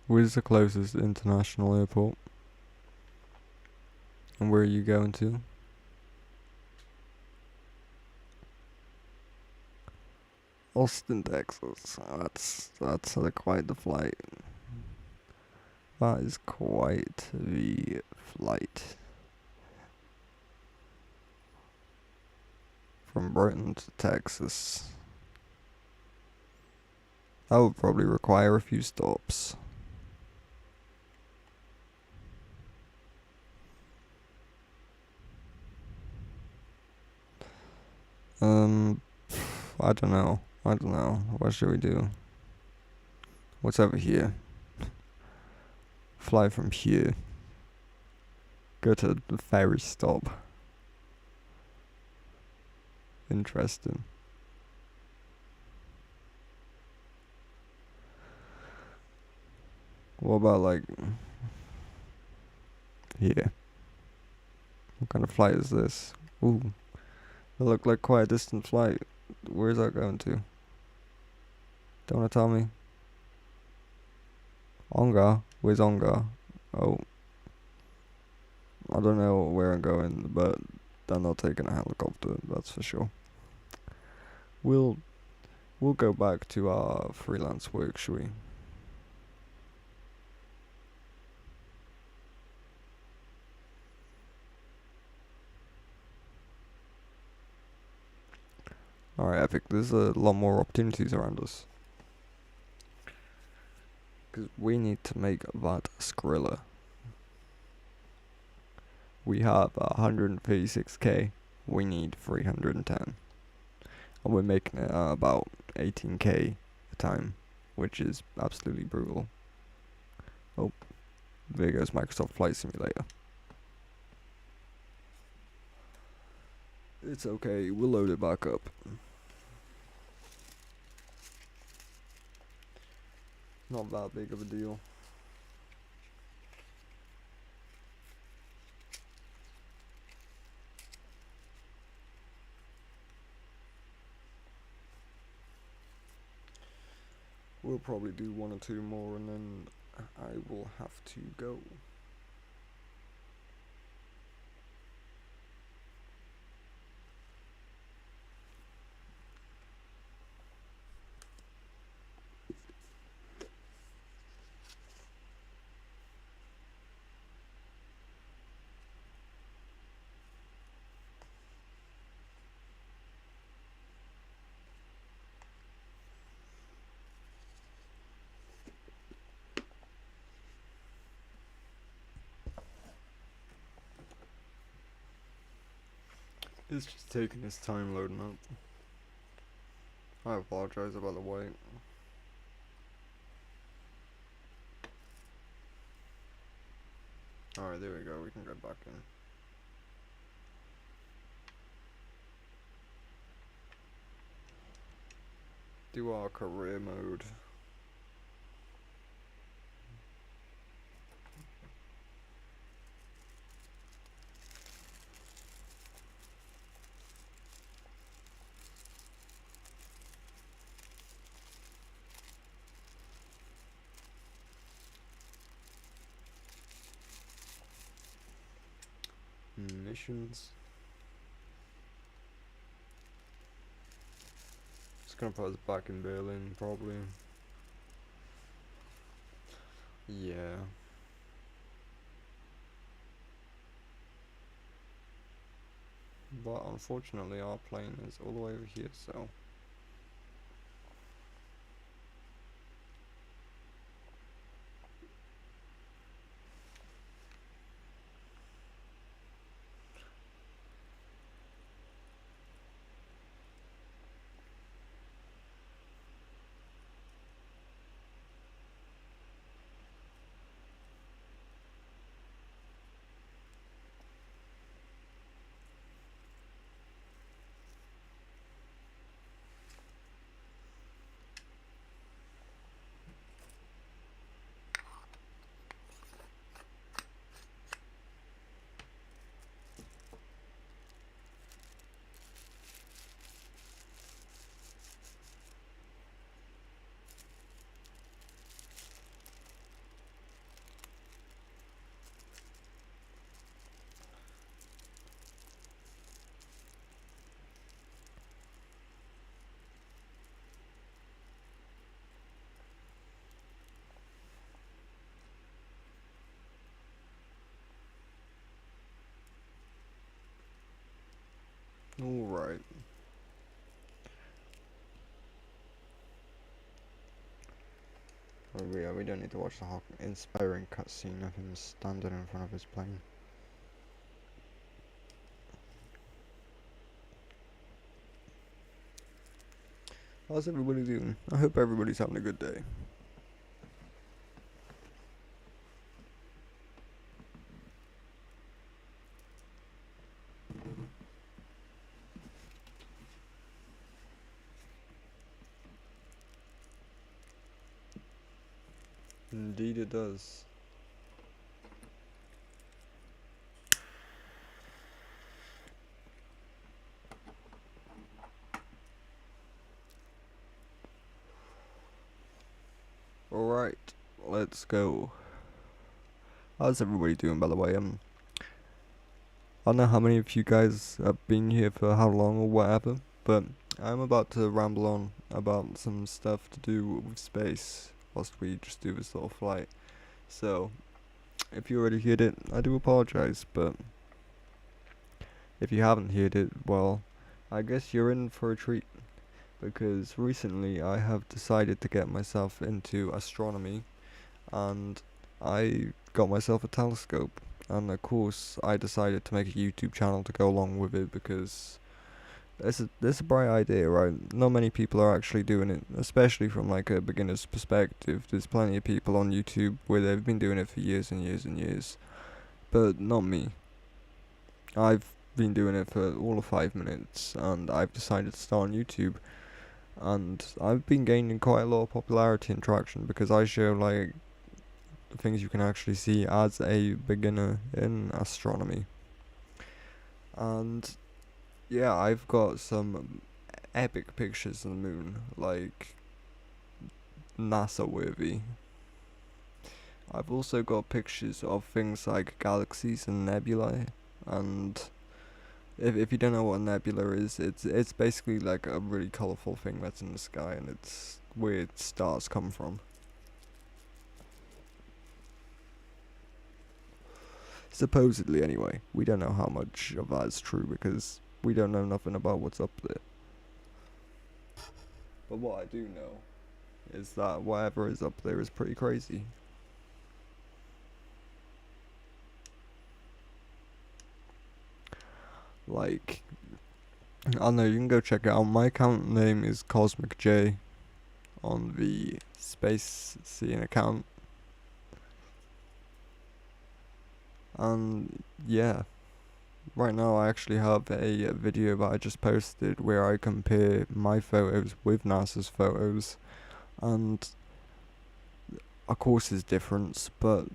Where's the closest international airport? And where are you going to? Austin, Texas. That's quite the flight. That is quite the flight. From Britain to Texas. That would probably require a few stops. I don't know. What should we do? What's over here? Fly from here. Go to the ferry stop. Interesting. What about like here? What kind of flight is this? Ooh, it looked like quite a distant flight. Where's that going to? Don't wanna tell me. Onga? Where's Onga? Oh, I don't know where I'm going, but I'm not taking a helicopter. That's for sure. We'll go back to our freelance work, shall we? Alright, Epic, there's a lot more opportunities around us. Because we need to make that Skrilla. We have 136k, we need 310. And we're making it about 18k a time, which is absolutely brutal. Oh, there goes Microsoft Flight Simulator. It's okay, we'll load it back up. Not that big of a deal. We'll probably do one or two more and then I will have to go. It's just taking its time loading up. I apologize about the wait. Alright, there we go, we can get back in. Do our career mode. Missions. It's gonna put us back in Berlin, probably. Yeah. But unfortunately our plane is all the way over here, so Alright. We don't need to watch the whole inspiring cutscene of him standing in front of his plane. How's everybody doing? I hope everybody's having a good day. Indeed it does. Alright, let's go. How's everybody doing, by the way? I don't know how many of you guys have been here for how long or whatever, but I'm about to ramble on about some stuff to do with space whilst we just do this little flight. So, if you already heard it, I do apologize, but if you haven't heard it, well, I guess you're in for a treat, because recently I have decided to get myself into astronomy, and I got myself a telescope, and of course I decided to make a YouTube channel to go along with it, because it's a bright idea, right? Not many people are actually doing it, especially from like a beginner's perspective. There's plenty of people on YouTube where they've been doing it for years and years and years, but not me. I've been doing it for all of 5 minutes, and I've decided to start on YouTube, and I've been gaining quite a lot of popularity and traction because I show like the things you can actually see as a beginner in astronomy. And yeah, I've got some epic pictures of the moon, like NASA worthy. I've also got pictures of things like galaxies and nebulae, and if you don't know what a nebula is, it's basically like a really colourful thing that's in the sky, and it's where stars come from. Supposedly, anyway. We don't know how much of that is true because we don't know nothing about what's up there. But what I do know is that whatever is up there is pretty crazy. Like, I don't know, you can go check it out. My account name is Cosmic J on the Space Scene account. And yeah, right now I actually have a video that I just posted where I compare my photos with NASA's photos, and of course there's difference, but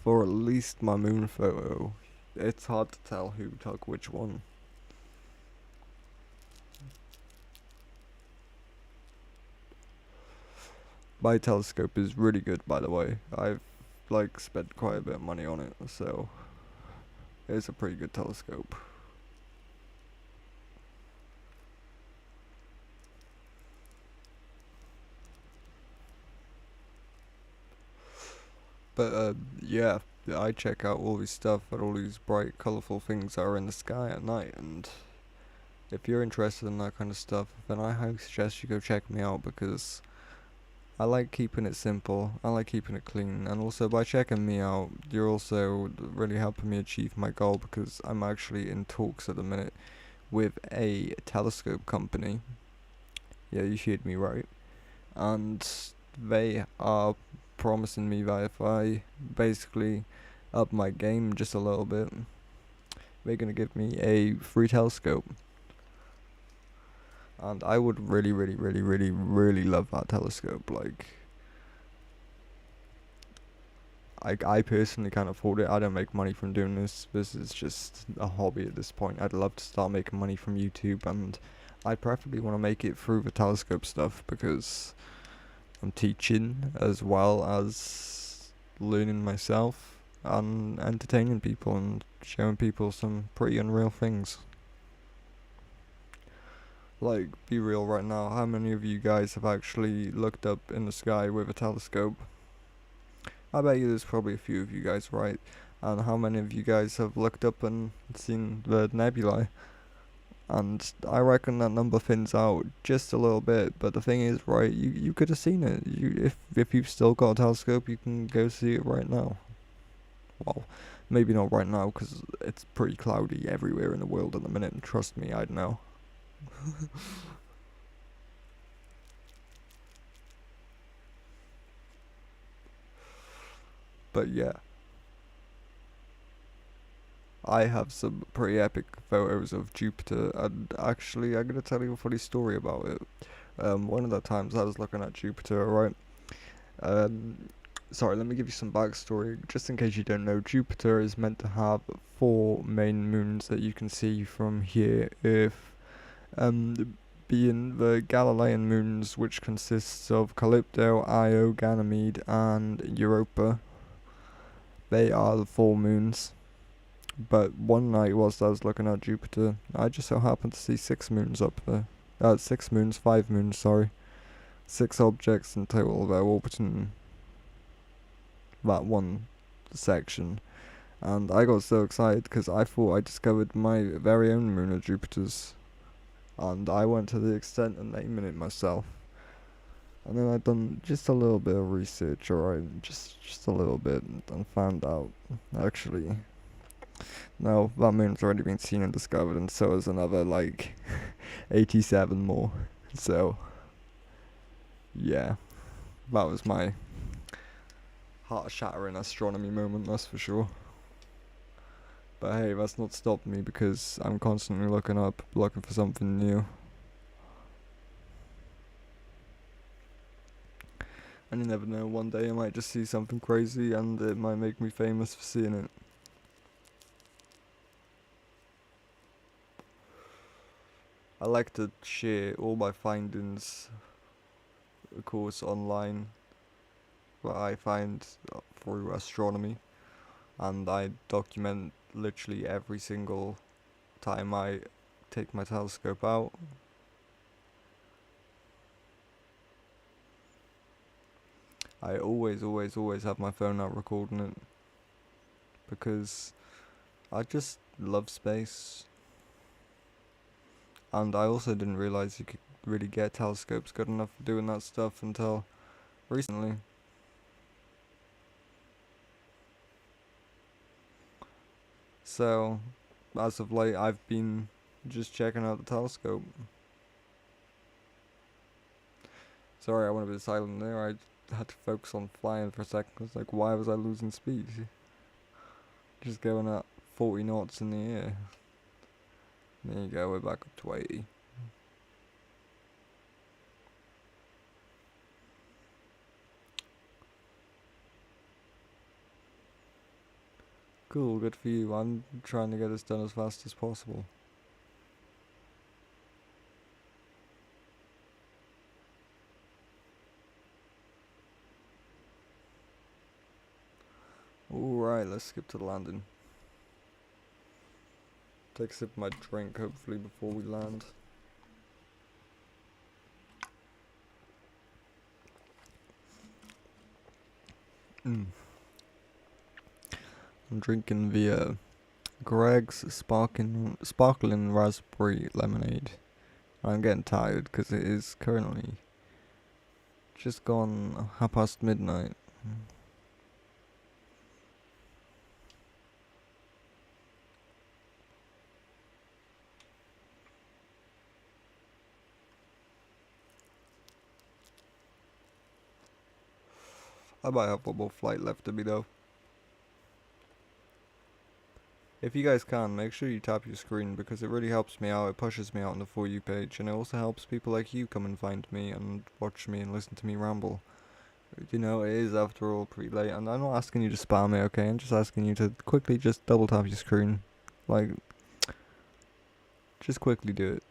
for at least my moon photo, it's hard to tell who took which one. My telescope is really good, by the way. I've like spent quite a bit of money on it, so it's a pretty good telescope. But yeah, I check out all this stuff and all these bright, colourful things that are in the sky at night, and if you're interested in that kind of stuff, then I highly suggest you go check me out, because I like keeping it simple, I like keeping it clean, and also by checking me out, you're also really helping me achieve my goal, because I'm actually in talks at the minute with a telescope company. Yeah, you heard me right. And they are promising me that if I basically up my game just a little bit, they're gonna give me a free telescope. And I would really, really, really, really, really love that telescope. Like, I personally can't afford it. I don't make money from doing this. This is just a hobby at this point. I'd love to start making money from YouTube, and I preferably want to make it through the telescope stuff, because I'm teaching as well as learning myself and entertaining people and showing people some pretty unreal things. Like, be real right now, how many of you guys have actually looked up in the sky with a telescope? I bet you there's probably a few of you guys, right? And how many of you guys have looked up and seen the nebulae? and I reckon that number thins out just a little bit. But the thing is, right, you could have seen it. If you've still got a telescope, you can go see it right now. Well, maybe not right now because it's pretty cloudy everywhere in the world at the minute. And trust me, I'd know. But yeah, I have some pretty epic photos of Jupiter, and actually, I'm gonna tell you a funny story about it. One of the times I was looking at Jupiter, right? Um, Sorry, let me give you some backstory. Just in case you don't know, Jupiter is meant to have four main moons that you can see from here, Earth. Being the Galilean moons, which consists of Calypso, Io, Ganymede, and Europa. They are the four moons. But one night whilst I was looking at Jupiter, I just so happened to see six moons up there. Five moons, sorry. Six objects in total that are orbiting that one section. And I got so excited because I thought I discovered my very own moon of Jupiter's. And I went to the extent of naming it myself. And then I done just a little bit of research, alright, just a little bit, and found out actually no, that moon's already been seen and discovered, and so is another, like, 87 more. So, yeah, that was my heart-shattering astronomy moment, that's for sure. But hey, that's not stopped me because I'm constantly looking for something new. And you never know, one day I might just see something crazy and it might make me famous for seeing it. I like to share all my findings, of course, online, that I find through astronomy, and I document literally every single time I take my telescope out. I always have my phone out recording it, because I just love space. And I also didn't realize you could really get telescopes good enough for doing that stuff until recently. So, as of late, I've been just checking out the telescope. Sorry, I went a bit silent there. I had to focus on flying for a second. It's like, why was I losing speed? Just going at 40 knots in the air. There you go, we're back up to 80. Cool, good for you. I'm trying to get this done as fast as possible. Alright, let's skip to the landing. Take a sip of my drink, hopefully, before we land. I'm drinking the Greg's sparkling raspberry lemonade. I'm getting tired because it is currently just gone midnight. I might have one more flight left of me though. If you guys can, make sure you tap your screen because it really helps me out. It pushes me out on the For You page, and it also helps people like you come and find me and watch me and listen to me ramble. You know, it is after all pretty late, and I'm not asking you to spam it, okay? I'm just asking you to quickly just double tap your screen. Like, just quickly do it.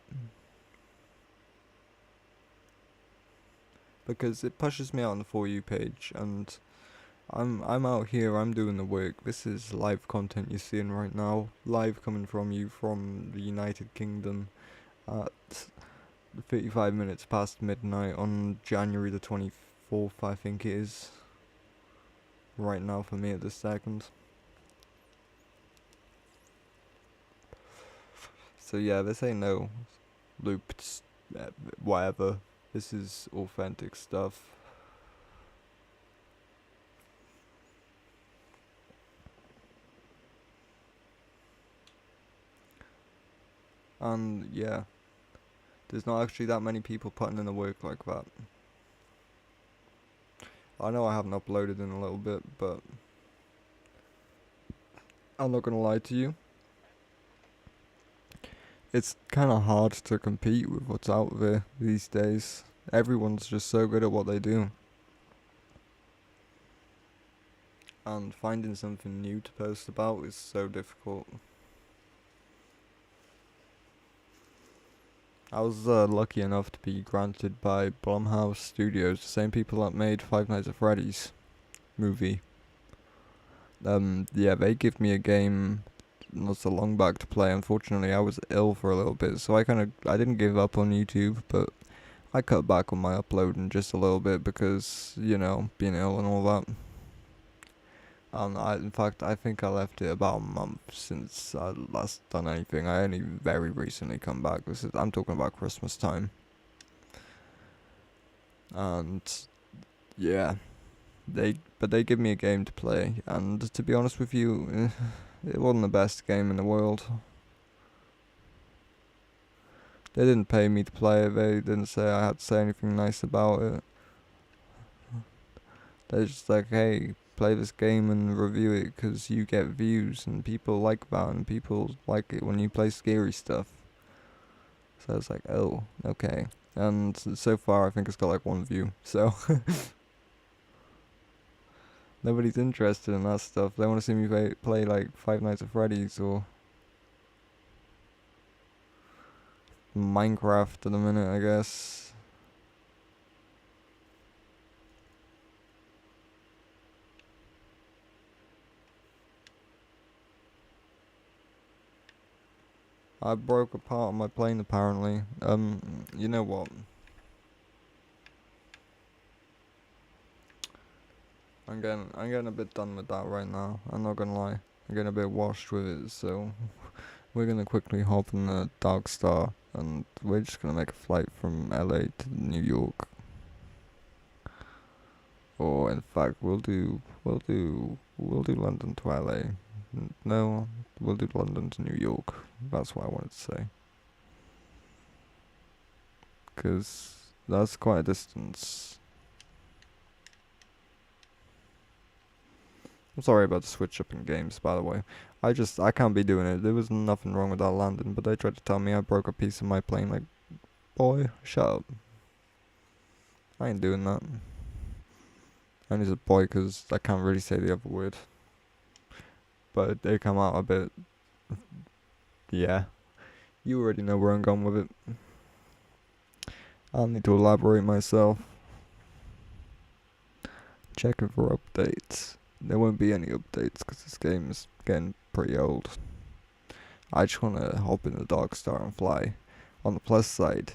Because it pushes me out on the For You page, and I'm out here, I'm doing the work. This is live content you're seeing right now. Live coming from you from the United Kingdom at 35 minutes past midnight on January the 24th, I think it is. Right now for me at this second. So yeah, this ain't no looped whatever. This is authentic stuff. And yeah, there's not actually that many people putting in the work like that. I know I haven't uploaded in a little bit, but I'm not gonna lie to you. It's kind of hard to compete with what's out there these days. Everyone's just so good at what they do. And finding something new to post about is so difficult. I was lucky enough to be granted by Blumhouse Studios, the same people that made Five Nights at Freddy's movie. Yeah, they give me a game not so long back to play. Unfortunately, I was ill for a little bit, so I didn't give up on YouTube, but I cut back on my uploading just a little bit because, being ill and all that. And in fact, I think I left it about a month since I last done anything. I only very recently come back. I'm talking about Christmas time. And yeah, they give me a game to play, and to be honest with you, it wasn't the best game in the world. They didn't pay me to play it. They didn't say I had to say anything nice about it. They're just like, hey, play this game and review it because you get views and people like that and people like it when you play scary stuff. So I was like, oh, okay. And so far I think it's got like 1 view, so nobody's interested in that stuff. They want to see me play like Five Nights at Freddy's or Minecraft at the minute, I guess. I broke a part of my plane apparently. You know what? I'm getting a bit done with that right now. I'm not gonna lie. I'm getting a bit washed with it, so we're gonna quickly hop in the Dark Star and we're just gonna make a flight from LA to New York. Or in fact, we'll do London to LA. No, we'll do London to New York. That's what I wanted to say. 'Cause that's quite a distance. I'm sorry about the switch up in games, by the way. I can't be doing it. There was nothing wrong with that landing, but they tried to tell me I broke a piece of my plane. Like, boy, shut up. I ain't doing that. And he's a boy because I can't really say the other word. But they come out a bit. Yeah. You already know where I'm going with it. I'll need to elaborate myself. Checking for updates. There won't be any updates because this game is getting pretty old. I just want to hop in the Dark Star and fly. On the plus side,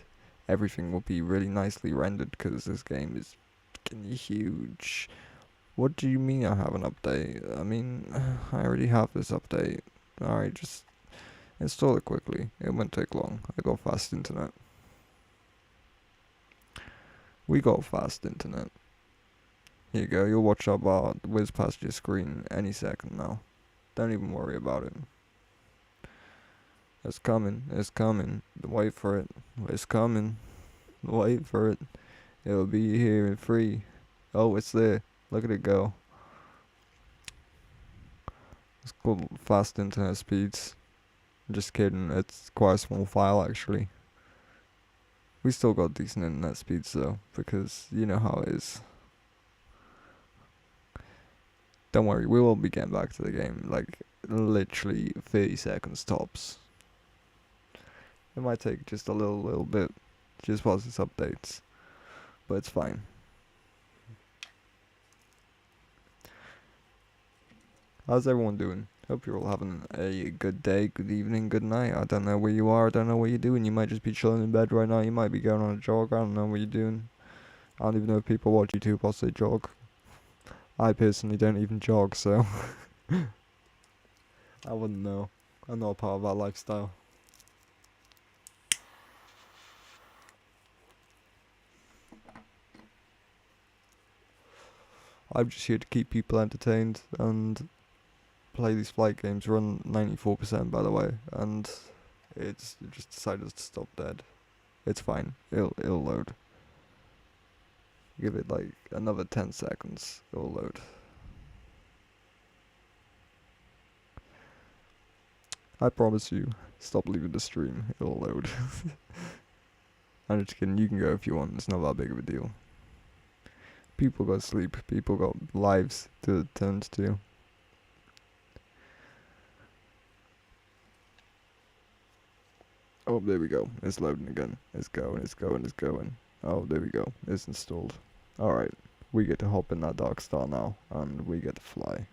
everything will be really nicely rendered because this game is fucking huge. What do you mean I have an update? I mean, I already have this update. Alright, just install it quickly. It won't take long. I got fast internet. We got fast internet. Here you go, you'll watch our bar whiz past your screen any second now. Don't even worry about it. It's coming, wait for it. It's coming, wait for it. It'll be here in 3. Oh, it's there. Look at it go. It's called fast internet speeds. Just kidding, it's quite a small file actually. We still got decent internet speeds though, because you know how it is. Don't worry, we will be getting back to the game, like, literally 30 seconds tops. It might take just a little bit, just whilst this updates, but it's fine. How's everyone doing? Hope you're all having a good day, good evening, good night. I don't know where you are, I don't know what you're doing. You might just be chilling in bed right now, you might be going on a jog, I don't know what you're doing. I don't even know if people watch YouTube whilst they jog. I personally don't even jog, so I wouldn't know. I'm not a part of that lifestyle. I'm just here to keep people entertained and play these flight games. Run 94% by the way, and it just decided to stop dead. It's fine. It'll load. Give it like another 10 seconds. It'll load. I promise you. Stop leaving the stream. It'll load. I'm just kidding. You can go if you want. It's not that big of a deal. People got sleep. People got lives to tend to. Oh, there we go. It's loading again. It's going, it's going, it's going. Oh, there we go. It's installed. Alright. We get to hop in that Dark Star now, and we get to fly.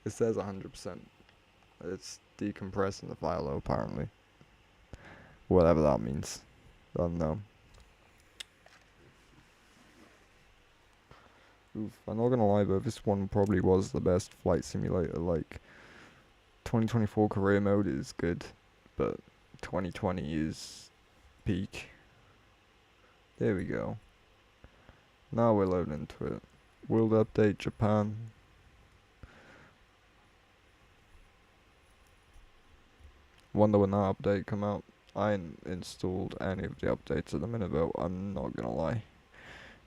It says 100%. It's decompressing the file, though, apparently. Whatever that means. Don't know. Oof, I'm not gonna lie, but this one probably was the best flight simulator. Like, 2024 career mode is good, but 2020 is peak. There we go. Now we're loading into it. World update Japan. Wonder when that update come out. I ain't installed any of the updates at the minute though, I'm not gonna lie.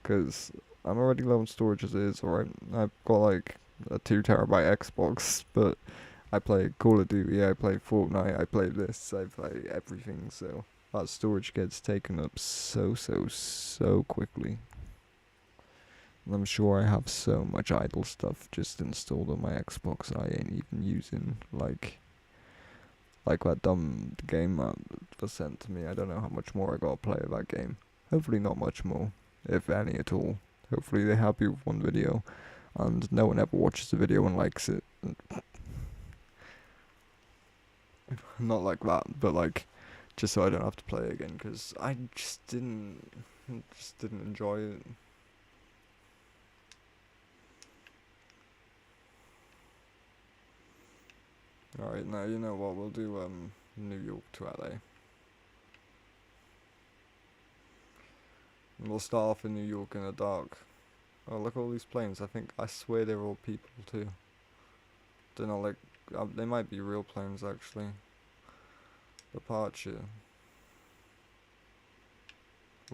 Cause I'm already low on storage as is, alright? I've got like a 2TB Xbox, but I play Call of Duty, I play Fortnite, I play this, I play everything, so that storage gets taken up so quickly. And I'm sure I have so much idle stuff just installed on my Xbox I ain't even using, like that dumb game that was sent to me. I don't know how much more I gotta play of that game. Hopefully not much more, if any at all. Hopefully they're happy with one video, and no one ever watches the video and likes it. Not like that, but like, just so I don't have to play it again, because I just didn't enjoy it. Alright, now you know what, we'll do New York to LA. And we'll start off in New York in the dark. Oh, look at all these planes. I swear they're all people too. They're not like, they might be real planes actually. Departure.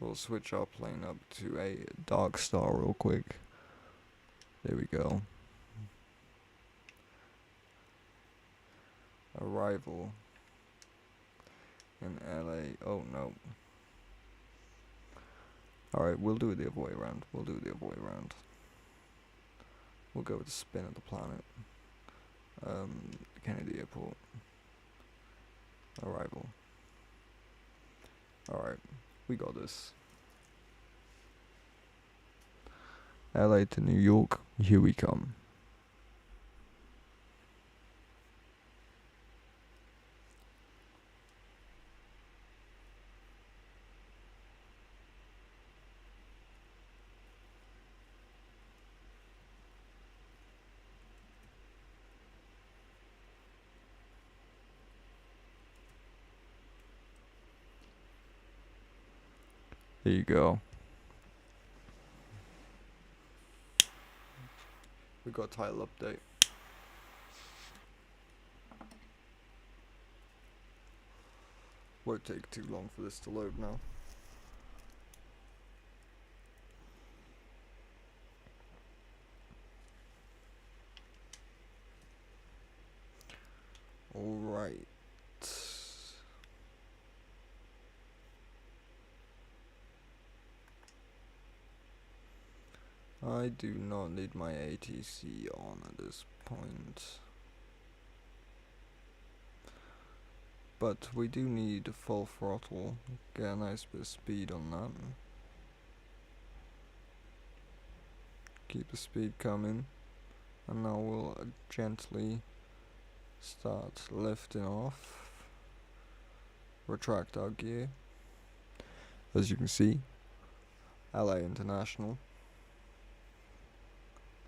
We'll switch our plane up to a Dark Star real quick. There we go. Arrival in LA. Oh no. Alright, we'll do it the other way around. We'll go with the spin of the planet. Kennedy Airport. Arrival. Alright, we got this. LA to New York, here we come. There you go. We got a title update. Won't take too long for this to load now. Alright. I do not need my ATC on at this point. But we do need full throttle. Get a nice bit of speed on that. Keep the speed coming. And now we'll gently start lifting off. Retract our gear. As you can see, LA International.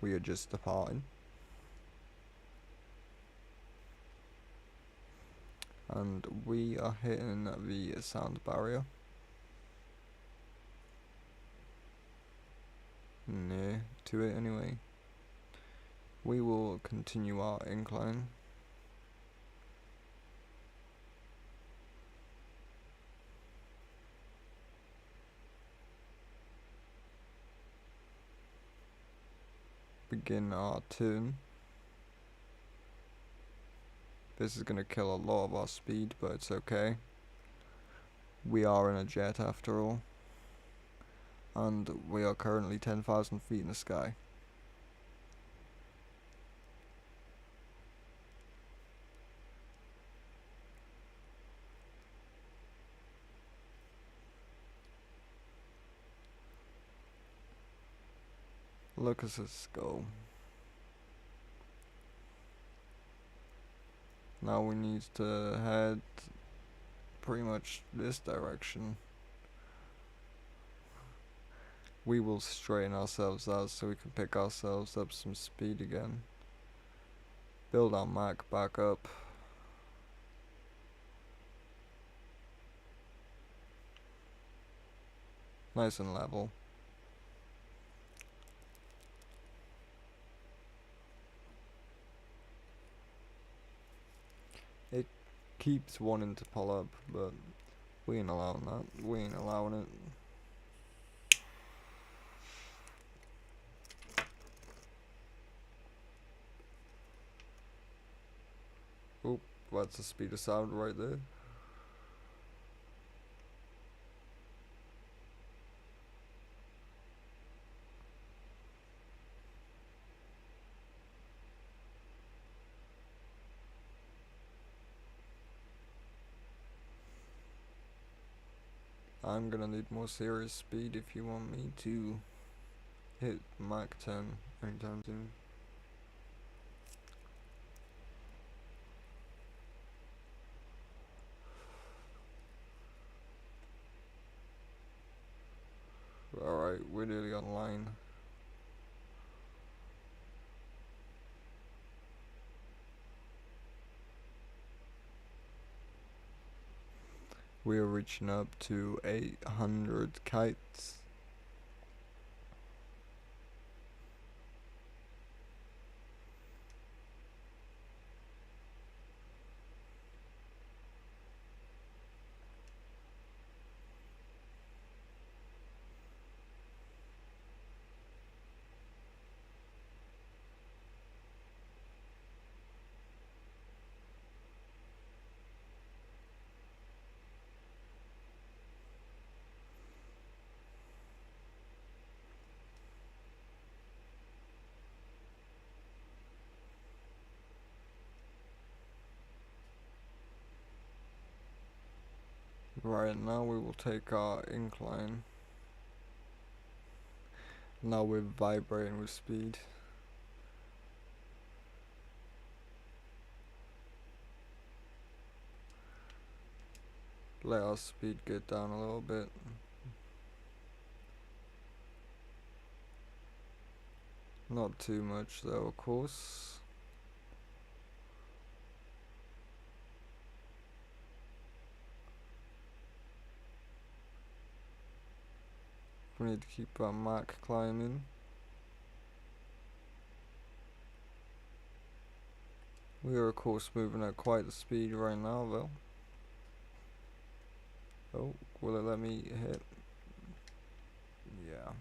We are just departing. And we are hitting the sound barrier. near to it anyway. We will continue our incline. Begin our turn. This is going to kill a lot of our speed, but it's okay. We are in a jet after all. And we are currently 10,000 feet in the sky. Look at us go. Now we need to head pretty much this direction. We will straighten ourselves out so we can pick ourselves up some speed again. Build our Mach back up. Nice and level. It keeps wanting to pull up, but we ain't allowing that. We ain't allowing it. Oop, that's the speed of sound right there. I'm gonna need more serious speed if you want me to hit Mach 10 anytime soon. Alright, we're nearly online. We are reaching up to 800 kites. Right, now we will take our incline. Now we're vibrating with speed. Let our speed get down a little bit. Not too much though, of course. We need to keep our Mach climbing. We are of course moving at quite the speed right now though. Oh, will it let me hit? Yeah.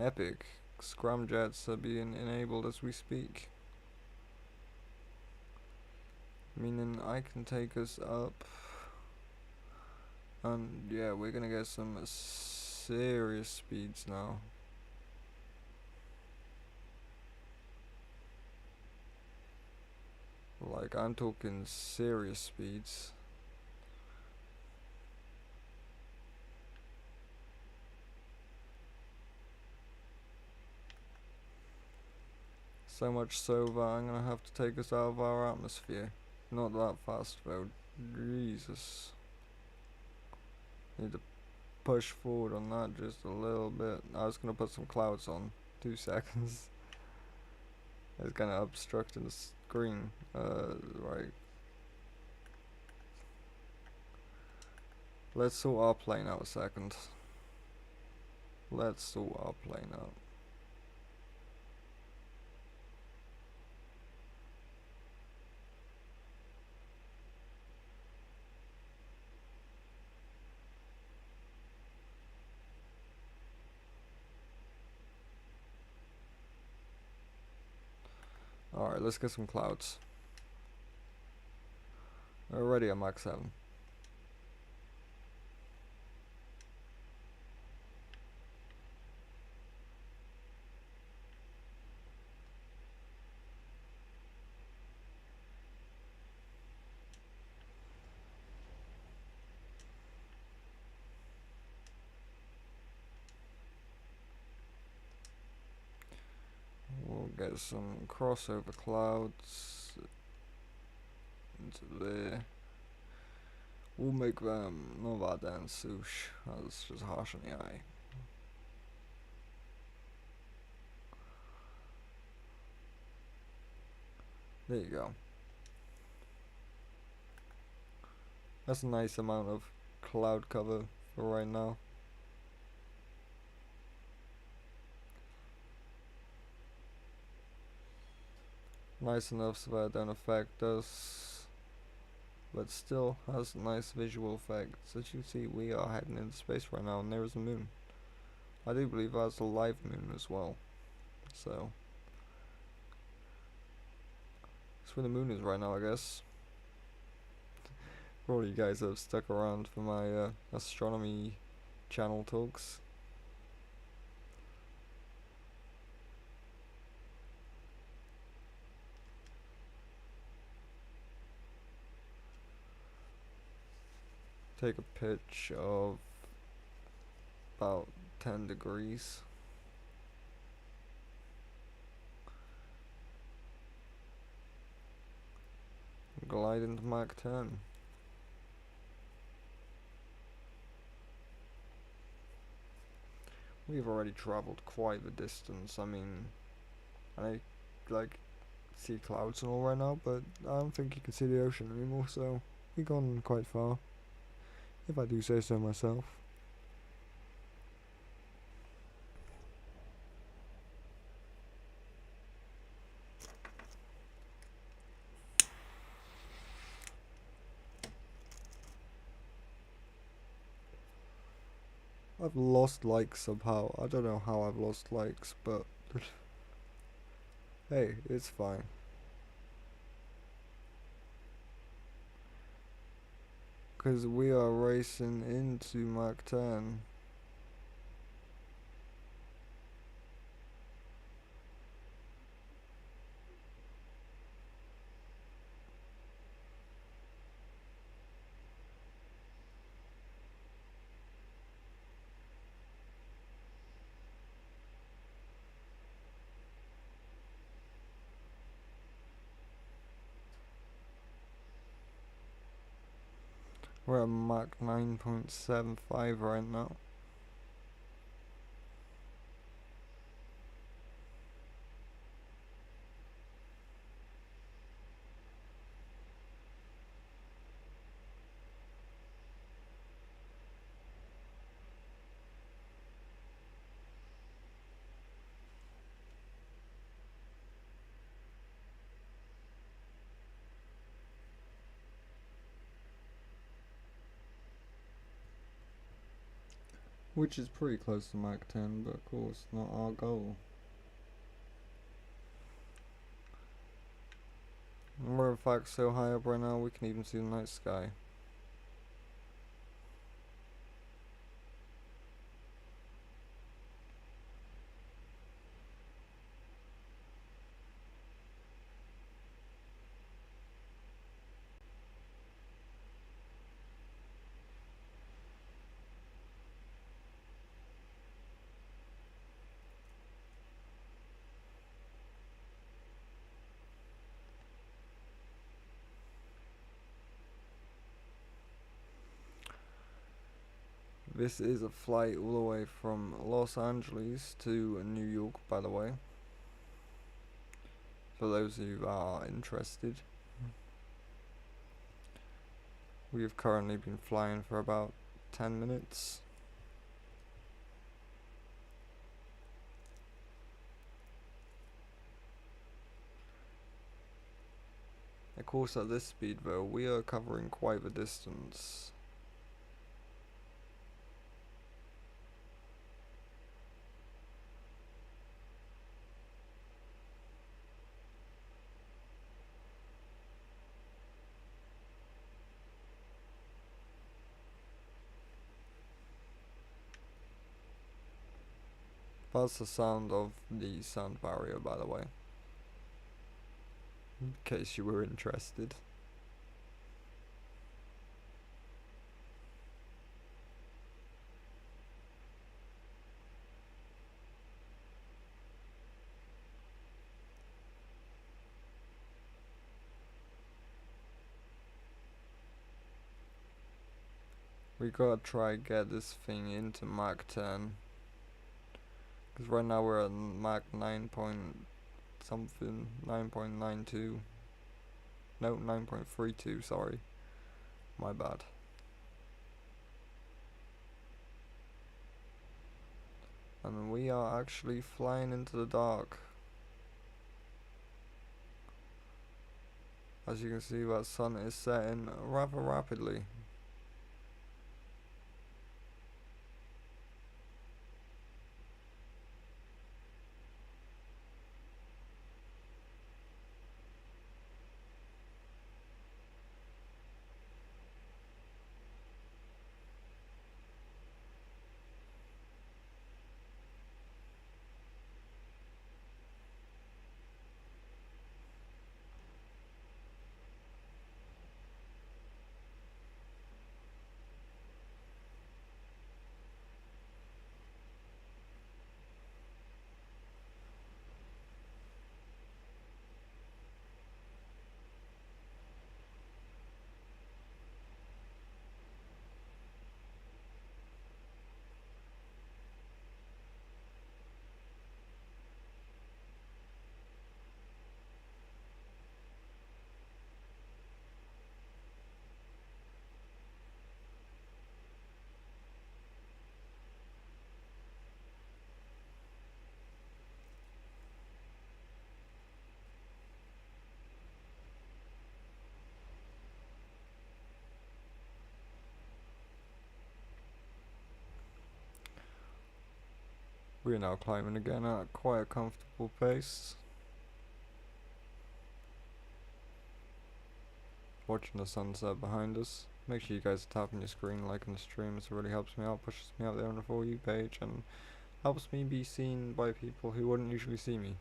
Epic. Scramjets are being enabled as we speak. Meaning I can take us up. And yeah, we're gonna get some serious speeds now. Like, I'm talking serious speeds. So much so that I'm gonna have to take us out of our atmosphere. Not that fast though. Jesus. Need to push forward on that just a little bit. I was gonna put some clouds on. 2 seconds. It's gonna obstruct the screen. Right. Let's sort our plane out a second. Let's sort our plane out. Alright, let's get some clouds. Already at Mach 7. We'll get some crossover clouds into there. We'll make them not that dense, swoosh. That's just harsh on the eye. There you go. That's a nice amount of cloud cover for right now. Nice enough so that it don't affect us, but still has nice visual effects. As you see, we are heading into space right now, and there is a moon. I do believe that's a live moon as well. So that's where the moon is right now, I guess. For all you guys that have stuck around for my astronomy channel talks. Take a pitch of about 10 degrees. Glide into Mach 10. We've already travelled quite the distance. I mean, I like see clouds and all right now, but I don't think you can see the ocean anymore, so we've gone quite far, if I do say so myself. I've lost likes somehow. I don't know how I've lost likes, but hey, it's fine. Because we are racing into Mach 10. We're at Mach 9.75 right now. Which is pretty close to Mach 10, but of course not our goal. And we're in fact so high up right now we can even see the night sky. This is a flight all the way from Los Angeles to New York, by the way, for those who are interested. We have currently been flying for about 10 minutes. Of course, at this speed though, we are covering quite the distance. That's the sound of the sound barrier, by the way, in case you were interested. We gotta try get this thing into Mach 10. Because right now we're at Mach 9 point something, 9.92. No, 9.32, sorry. My bad. And we are actually flying into the dark. As you can see, that sun is setting rather rapidly. We are now climbing again at quite a comfortable pace. Watching the sunset behind us. Make sure you guys are tapping your screen, liking the stream, it really helps me out, pushes me out there on the For You page, and helps me be seen by people who wouldn't usually see me.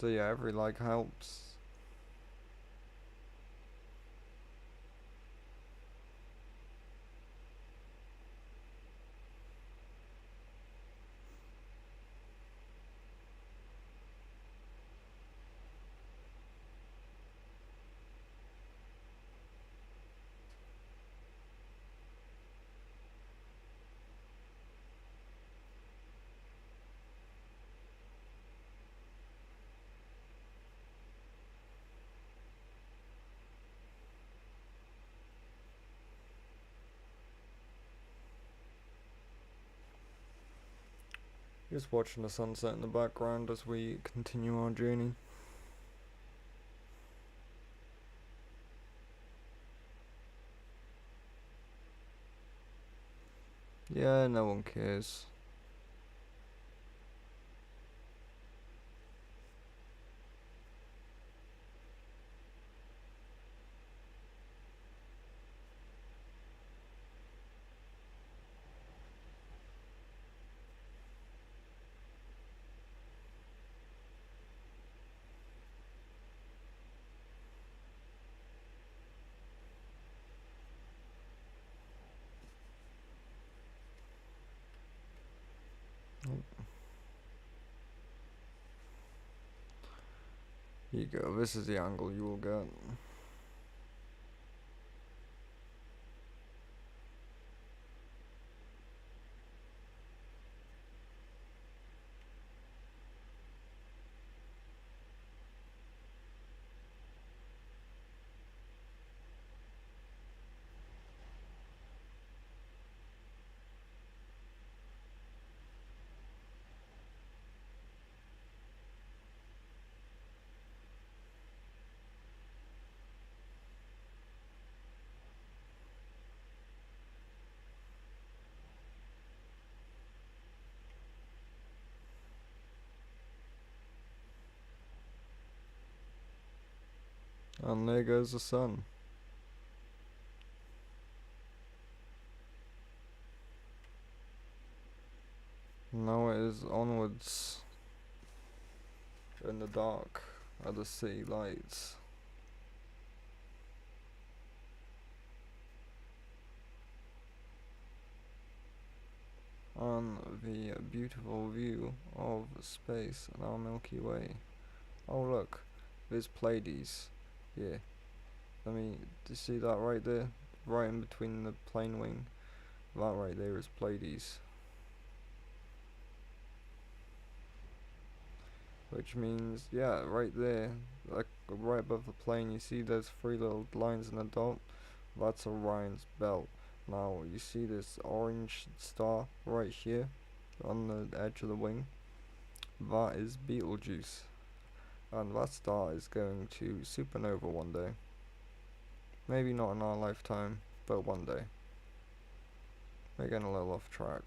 So yeah, every like helps. Just watching the sunset in the background as we continue our journey. Yeah, no one cares. Here you go, this is the angle you will get. And there goes the sun. Now it is onwards in the dark at the city lights. On the beautiful view of space and our Milky Way. Oh look, there's Pleiades. Yeah, do you see that right there? Right in between the plane wing. That right there is Pleiades. Which means, yeah, right there, like right above the plane, you see those three little lines in a dot? That's Orion's belt. Now, you see this orange star right here on the edge of the wing? That is Betelgeuse. And that star is going to supernova one day. Maybe not in our lifetime, but one day. We're getting a little off track.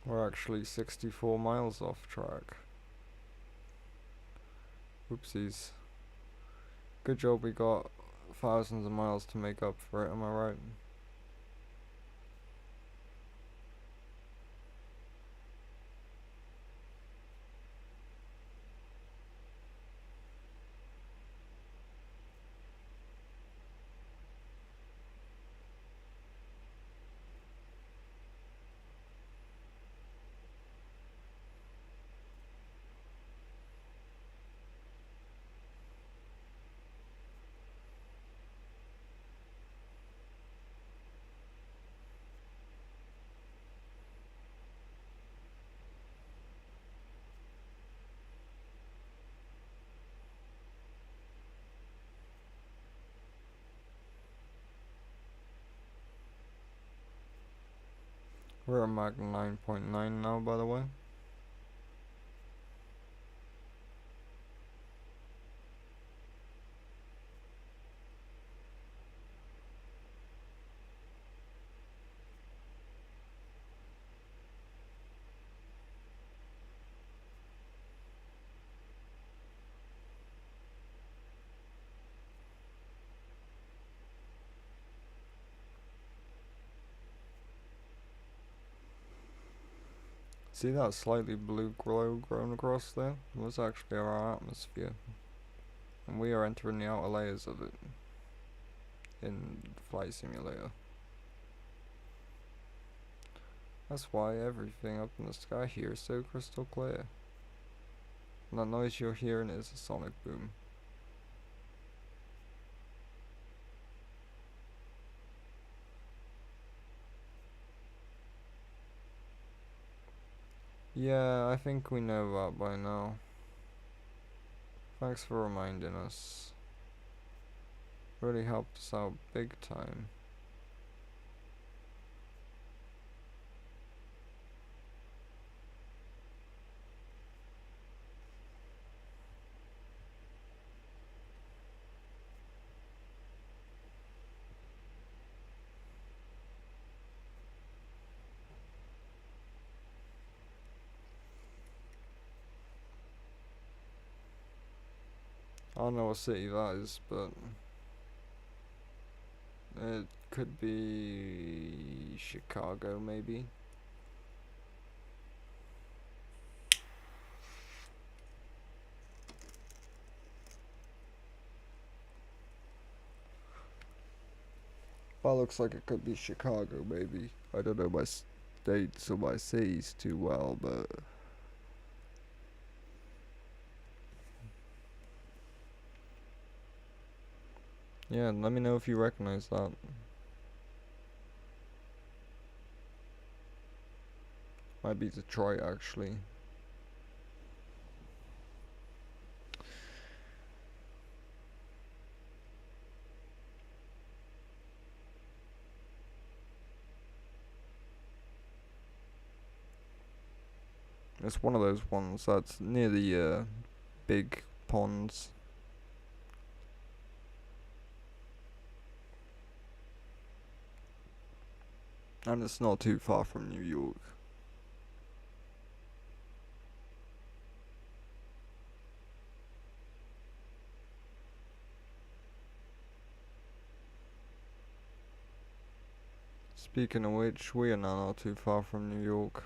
We're actually 64 miles off track. Oopsies. Good job we got thousands of miles to make up for it, am I right? We're at Mach 9.9 now, by the way. See that slightly blue glow grown across there? That's actually our atmosphere. And we are entering the outer layers of it in the Flight Simulator. That's why everything up in the sky here is so crystal clear. And that noise you're hearing is a sonic boom. Yeah, I think we know that by now. Thanks for reminding us. Really helped us out big time. I don't know what city that is, but it could be Chicago, maybe. That looks like it could be Chicago, maybe. I don't know my states or my cities too well, but Yeah, let me know if you recognize that. Might be Detroit, actually. It's one of those ones that's near the big ponds. And it's not too far from New York. Speaking of which, we are now not too far from New York.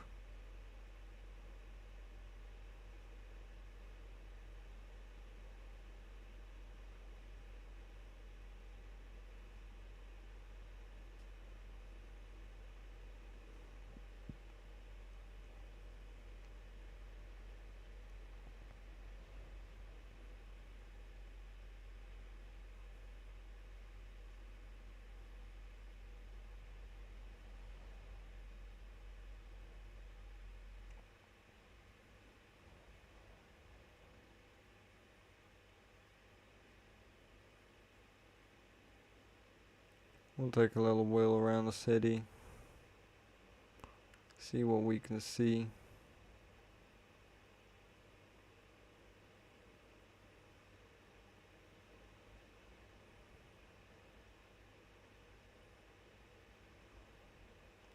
We'll take a little wheel around the city. See what we can see.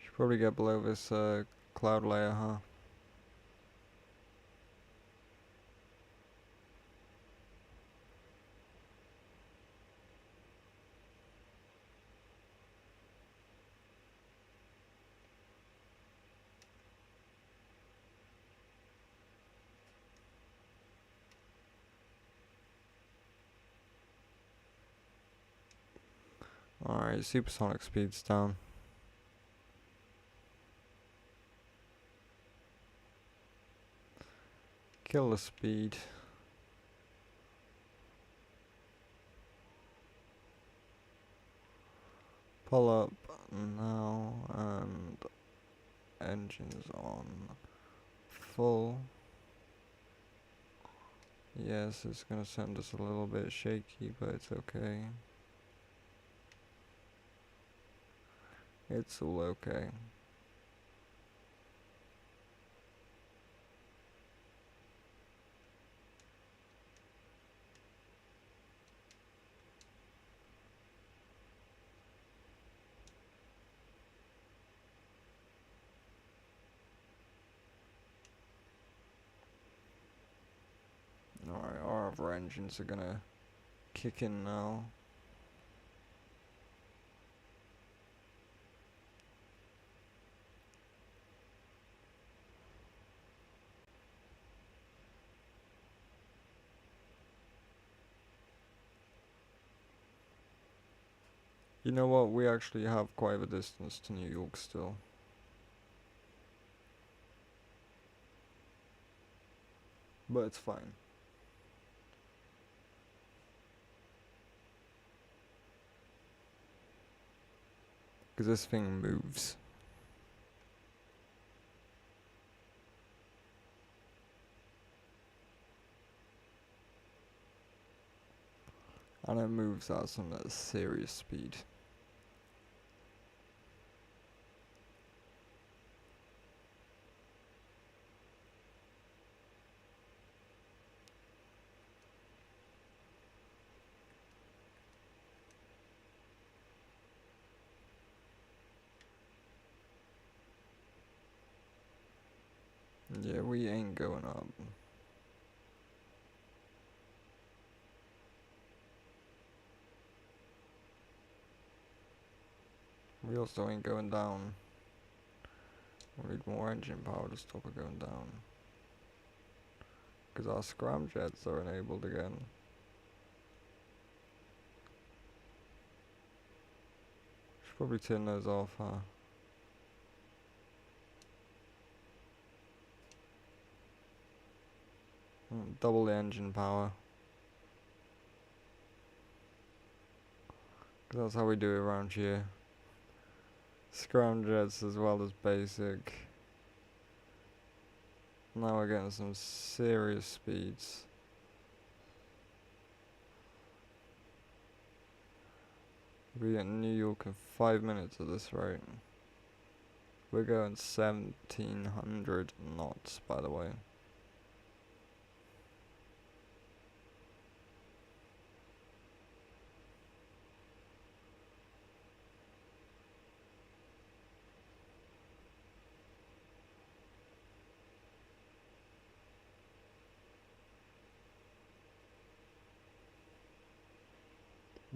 Should probably get below this cloud layer, huh? Alright, supersonic speed's down. Kill the speed. Pull up now, and engines on full. Yes, it's gonna send us a little bit shaky, but it's okay. It's all okay. Alright, our other engines are gonna kick in now. You know what, we actually have quite a distance to New York still. But it's fine. Because this thing moves. And it moves at some serious speed. Yeah, we ain't going up. We also ain't going down. We need more engine power to stop it going down. Because our scramjets are enabled again. Should probably turn those off, huh? Double the engine power. That's how we do it around here. Scramjets as well as basic. Now we're getting some serious speeds. We get New York in 5 minutes at this rate. We're going 1700 knots, by the way.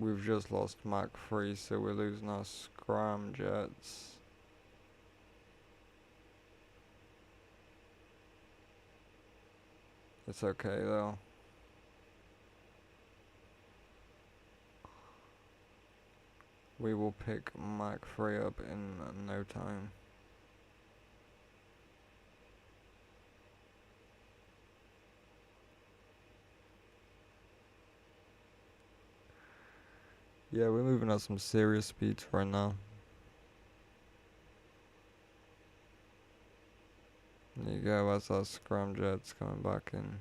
We've just lost Mach 3, so we're losing our scramjets. It's okay though. We will pick Mach 3 up in no time. Yeah, we're moving at some serious speeds right now. There you go, that's our scramjets coming back in.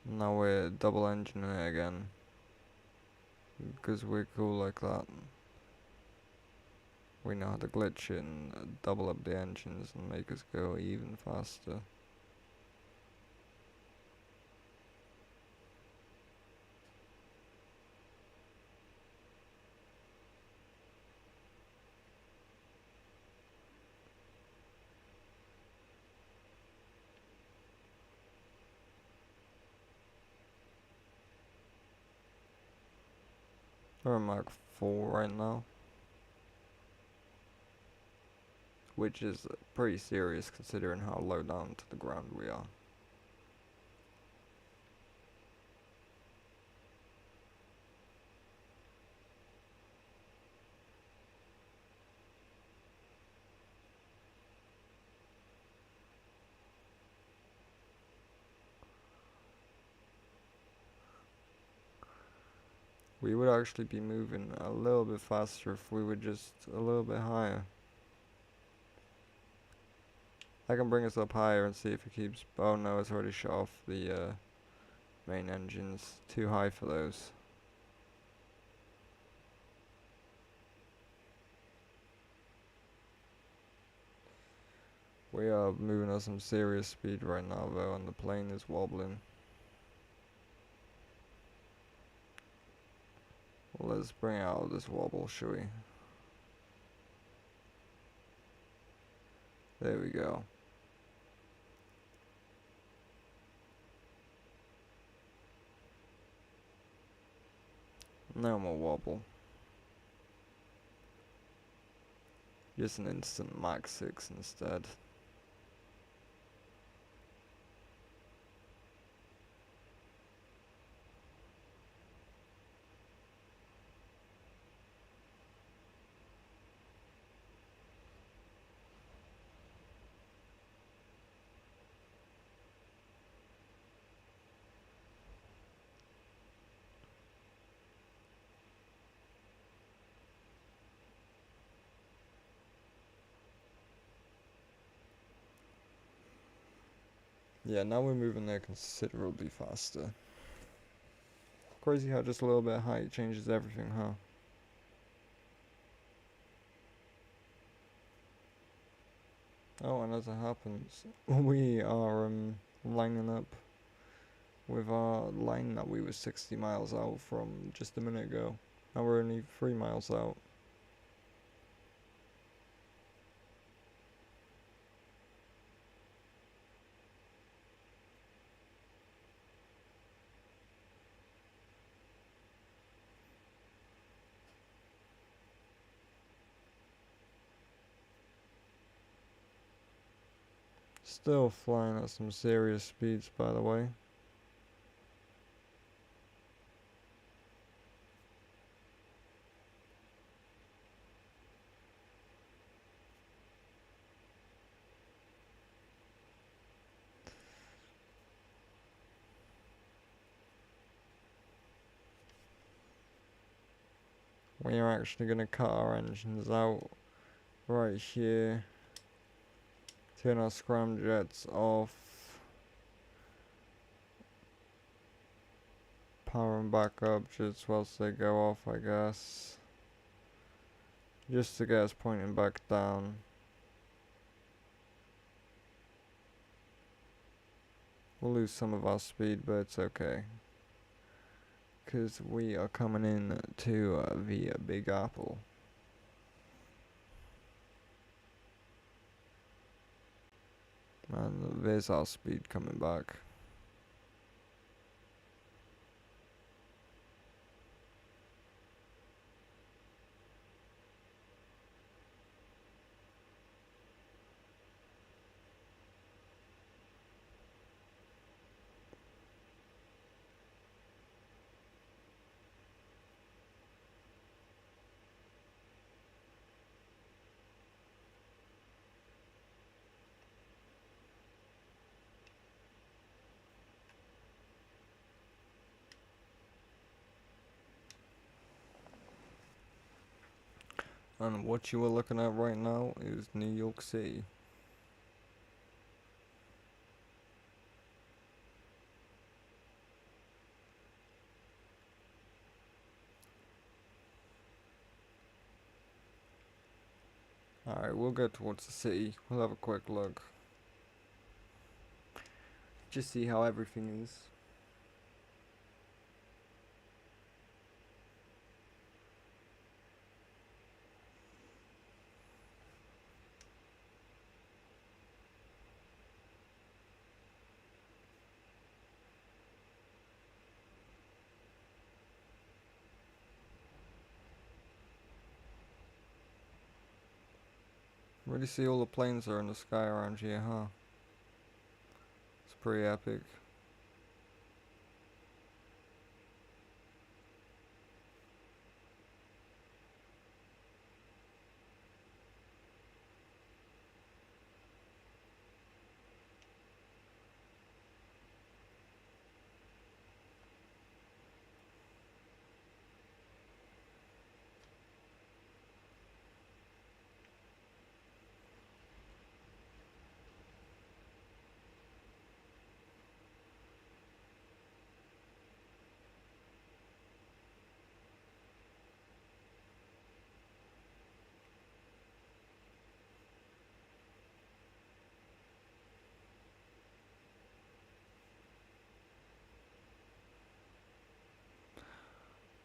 Now we're double engining it again. Because we're cool like that. We know how to glitch it and double up the engines and make us go even faster. We're at Mach 4 right now. Which is pretty serious considering how low down to the ground we are. We would actually be moving a little bit faster if we were just a little bit higher. I can bring us up higher and see if it keeps... Oh no, it's already shut off the main engines. Too high for those. We are moving at some serious speed right now though, and the plane is wobbling. Well, let's bring out this wobble, shall we? There we go. No more wobble. Just an instant Mach 6 instead. Yeah, now we're moving there considerably faster. Crazy how just a little bit of height changes everything, huh? Oh, and as it happens, we are lining up with our line that we were 60 miles out from just a minute ago. Now we're only 3 miles out. Still flying at some serious speeds, by the way. We are actually going to cut our engines out right here. Turn our scramjets off. Power them back up just whilst they go off, I guess. Just to get us pointing back down. We'll lose some of our speed, but it's okay. Because we are coming in to the Big Apple. And there's our speed coming back. And what you are looking at right now is New York City. Alright, we'll go towards the city. We'll have a quick look. Just see how everything is. Really see all the planes are in the sky around here, huh? It's pretty epic.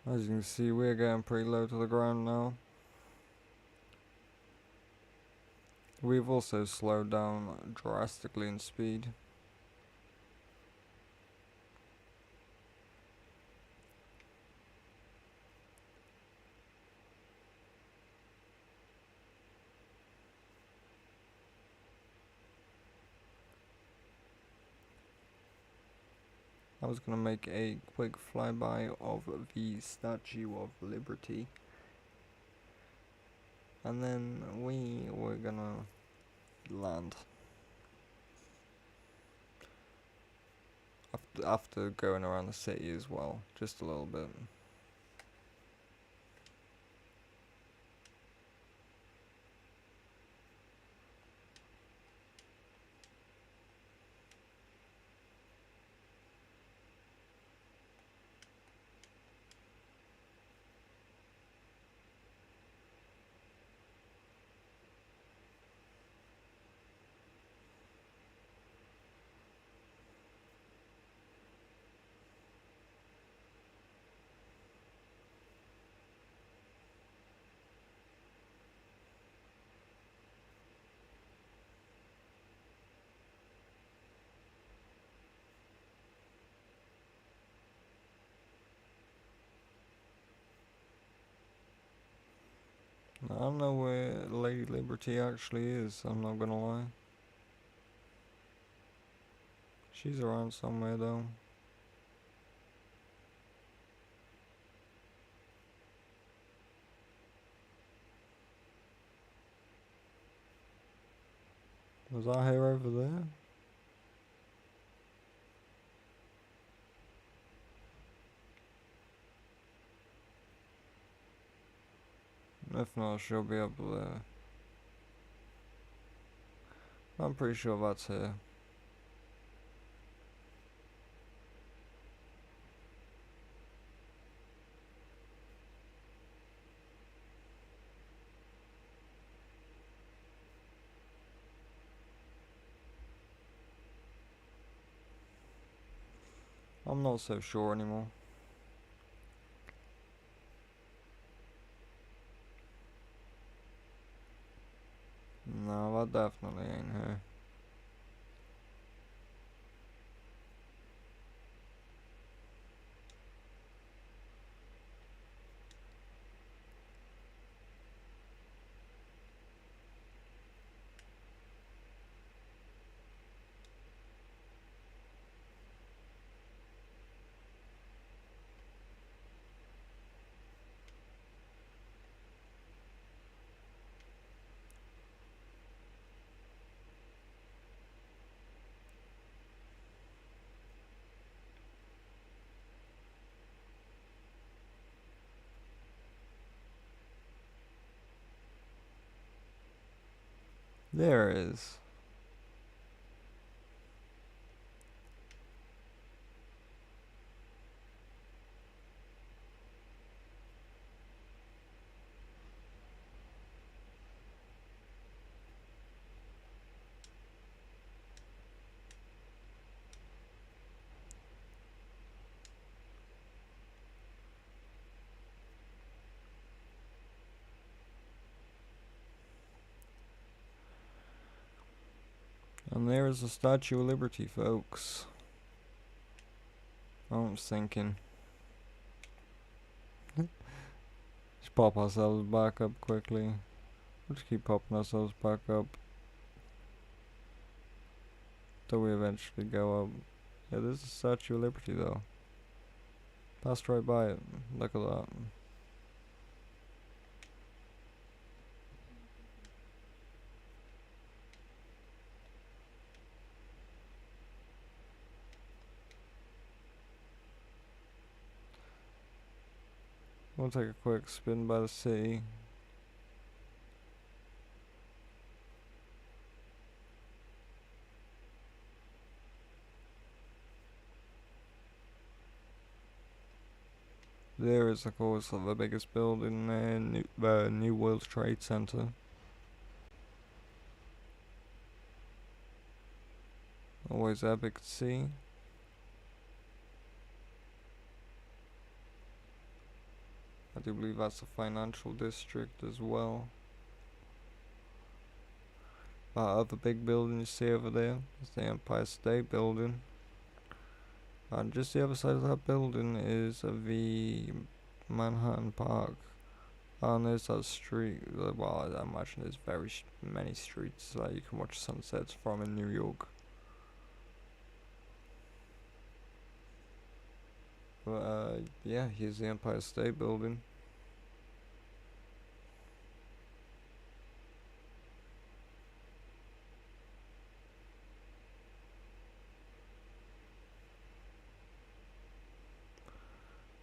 As you can see, we're getting pretty low to the ground now. We've also slowed down drastically in speed. I was gonna make a quick flyby of the Statue of Liberty. And then we were gonna land. After going around the city as well, just a little bit. I don't know where Lady Liberty actually is, I'm not gonna lie. She's around somewhere though. Was I here over there? If not, she'll be up there. I'm pretty sure that's here. I'm not so sure anymore. No, that definitely ain't her. There it is. And there is the Statue of Liberty, folks. I'm thinking. Just pop ourselves back up quickly. We'll just keep popping ourselves back up till we eventually go up. Yeah, there's the Statue of Liberty though. Passed right by it. Look at that. We'll take a quick spin by the city. There is, of course, the biggest building there, the New World Trade Center. Always epic to see. I do believe that's a financial district as well. That other big building you see over there is the Empire State Building. And just the other side of that building is the Manhattan Park. And there's that street, well, I imagine there's very many streets that you can watch sunsets from in New York. But yeah, here's the Empire State Building.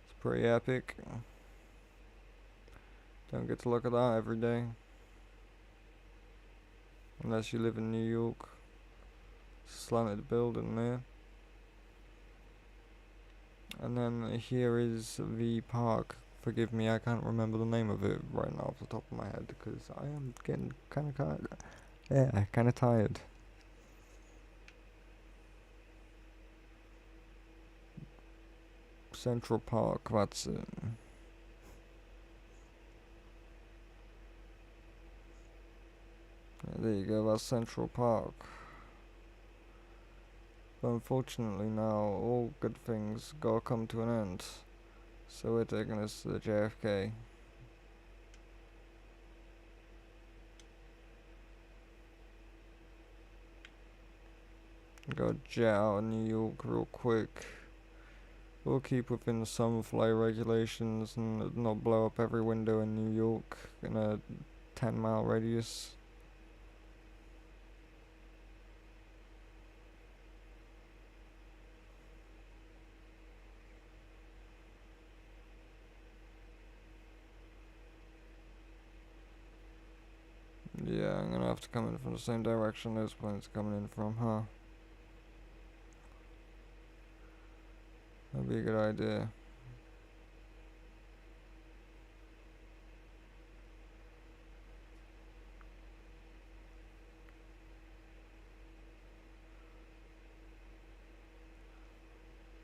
It's pretty epic. Don't get to look at that every day. Unless you live in New York. Slanted building there. And then here is the park. Forgive me, I can't remember the name of it right now off the top of my head because I am getting kind of tired. Central Park, that's it. Yeah, there you go, that's Central Park. But unfortunately now, all good things gotta come to an end. So we're taking this to the JFK. Go jet out of New York real quick. We'll keep within some flight regulations and not blow up every window in New York in a 10-mile radius. have to come in from the same direction those planes are coming in from, huh? That'd be a good idea.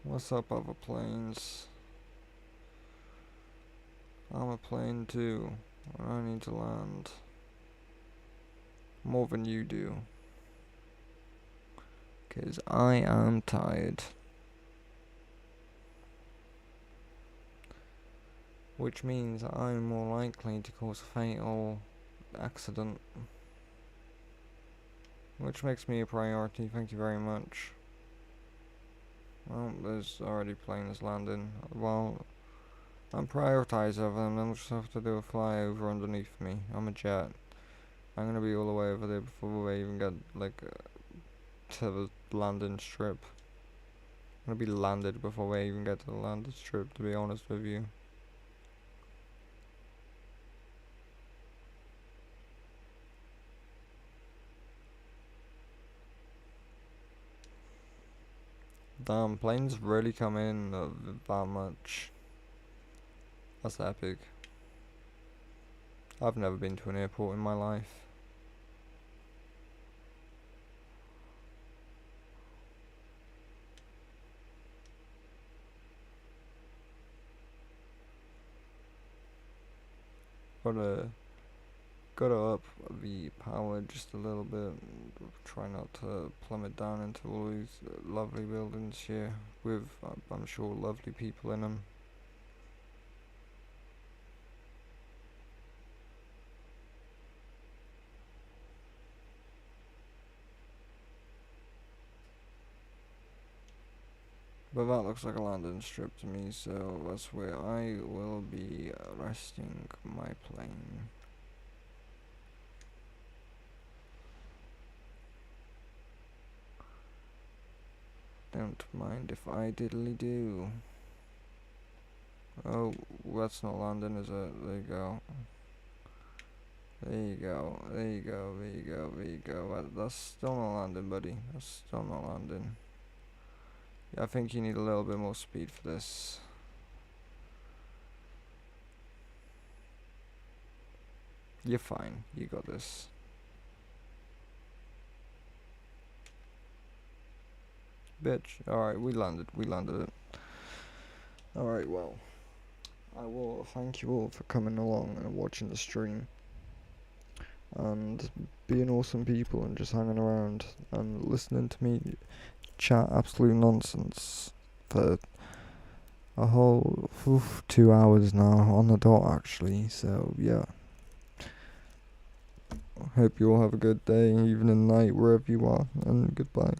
What's up, other planes? I'm a plane too. I need to land. More than you do. 'Cause I am tired. Which means I'm more likely to cause a fatal accident. Which makes me a priority, thank you very much. Well, there's already planes landing. Well, I'm prioritising over them, they'll just have to do a flyover underneath me. I'm a jet. I'm gonna be all the way over there before we even get, like, to the landing strip. I'm gonna be landed before we even get to the landing strip, to be honest with you. Damn, planes really come in that much. That's epic. I've never been to an airport in my life. Gotta up the power just a little bit. Try not to plummet down into all these lovely buildings here with, I'm sure, lovely people in them. But that looks like a landing strip to me, so that's where I will be resting my plane. Don't mind if I diddly do. Oh, that's not landing, is it? There you go. There you go, there you go, there you go, there you go. That's still not landing, buddy. That's still not landing. Yeah, I think you need a little bit more speed for this. You're fine. You got this. Bitch. Alright, we landed. We landed it. Alright, well. I will thank you all for coming along and watching the stream. And being awesome people and just hanging around and listening to me chat absolute nonsense for a whole 2 hours now on the dot, actually. So, yeah. Hope you all have a good day, evening, night, wherever you are, and goodbye.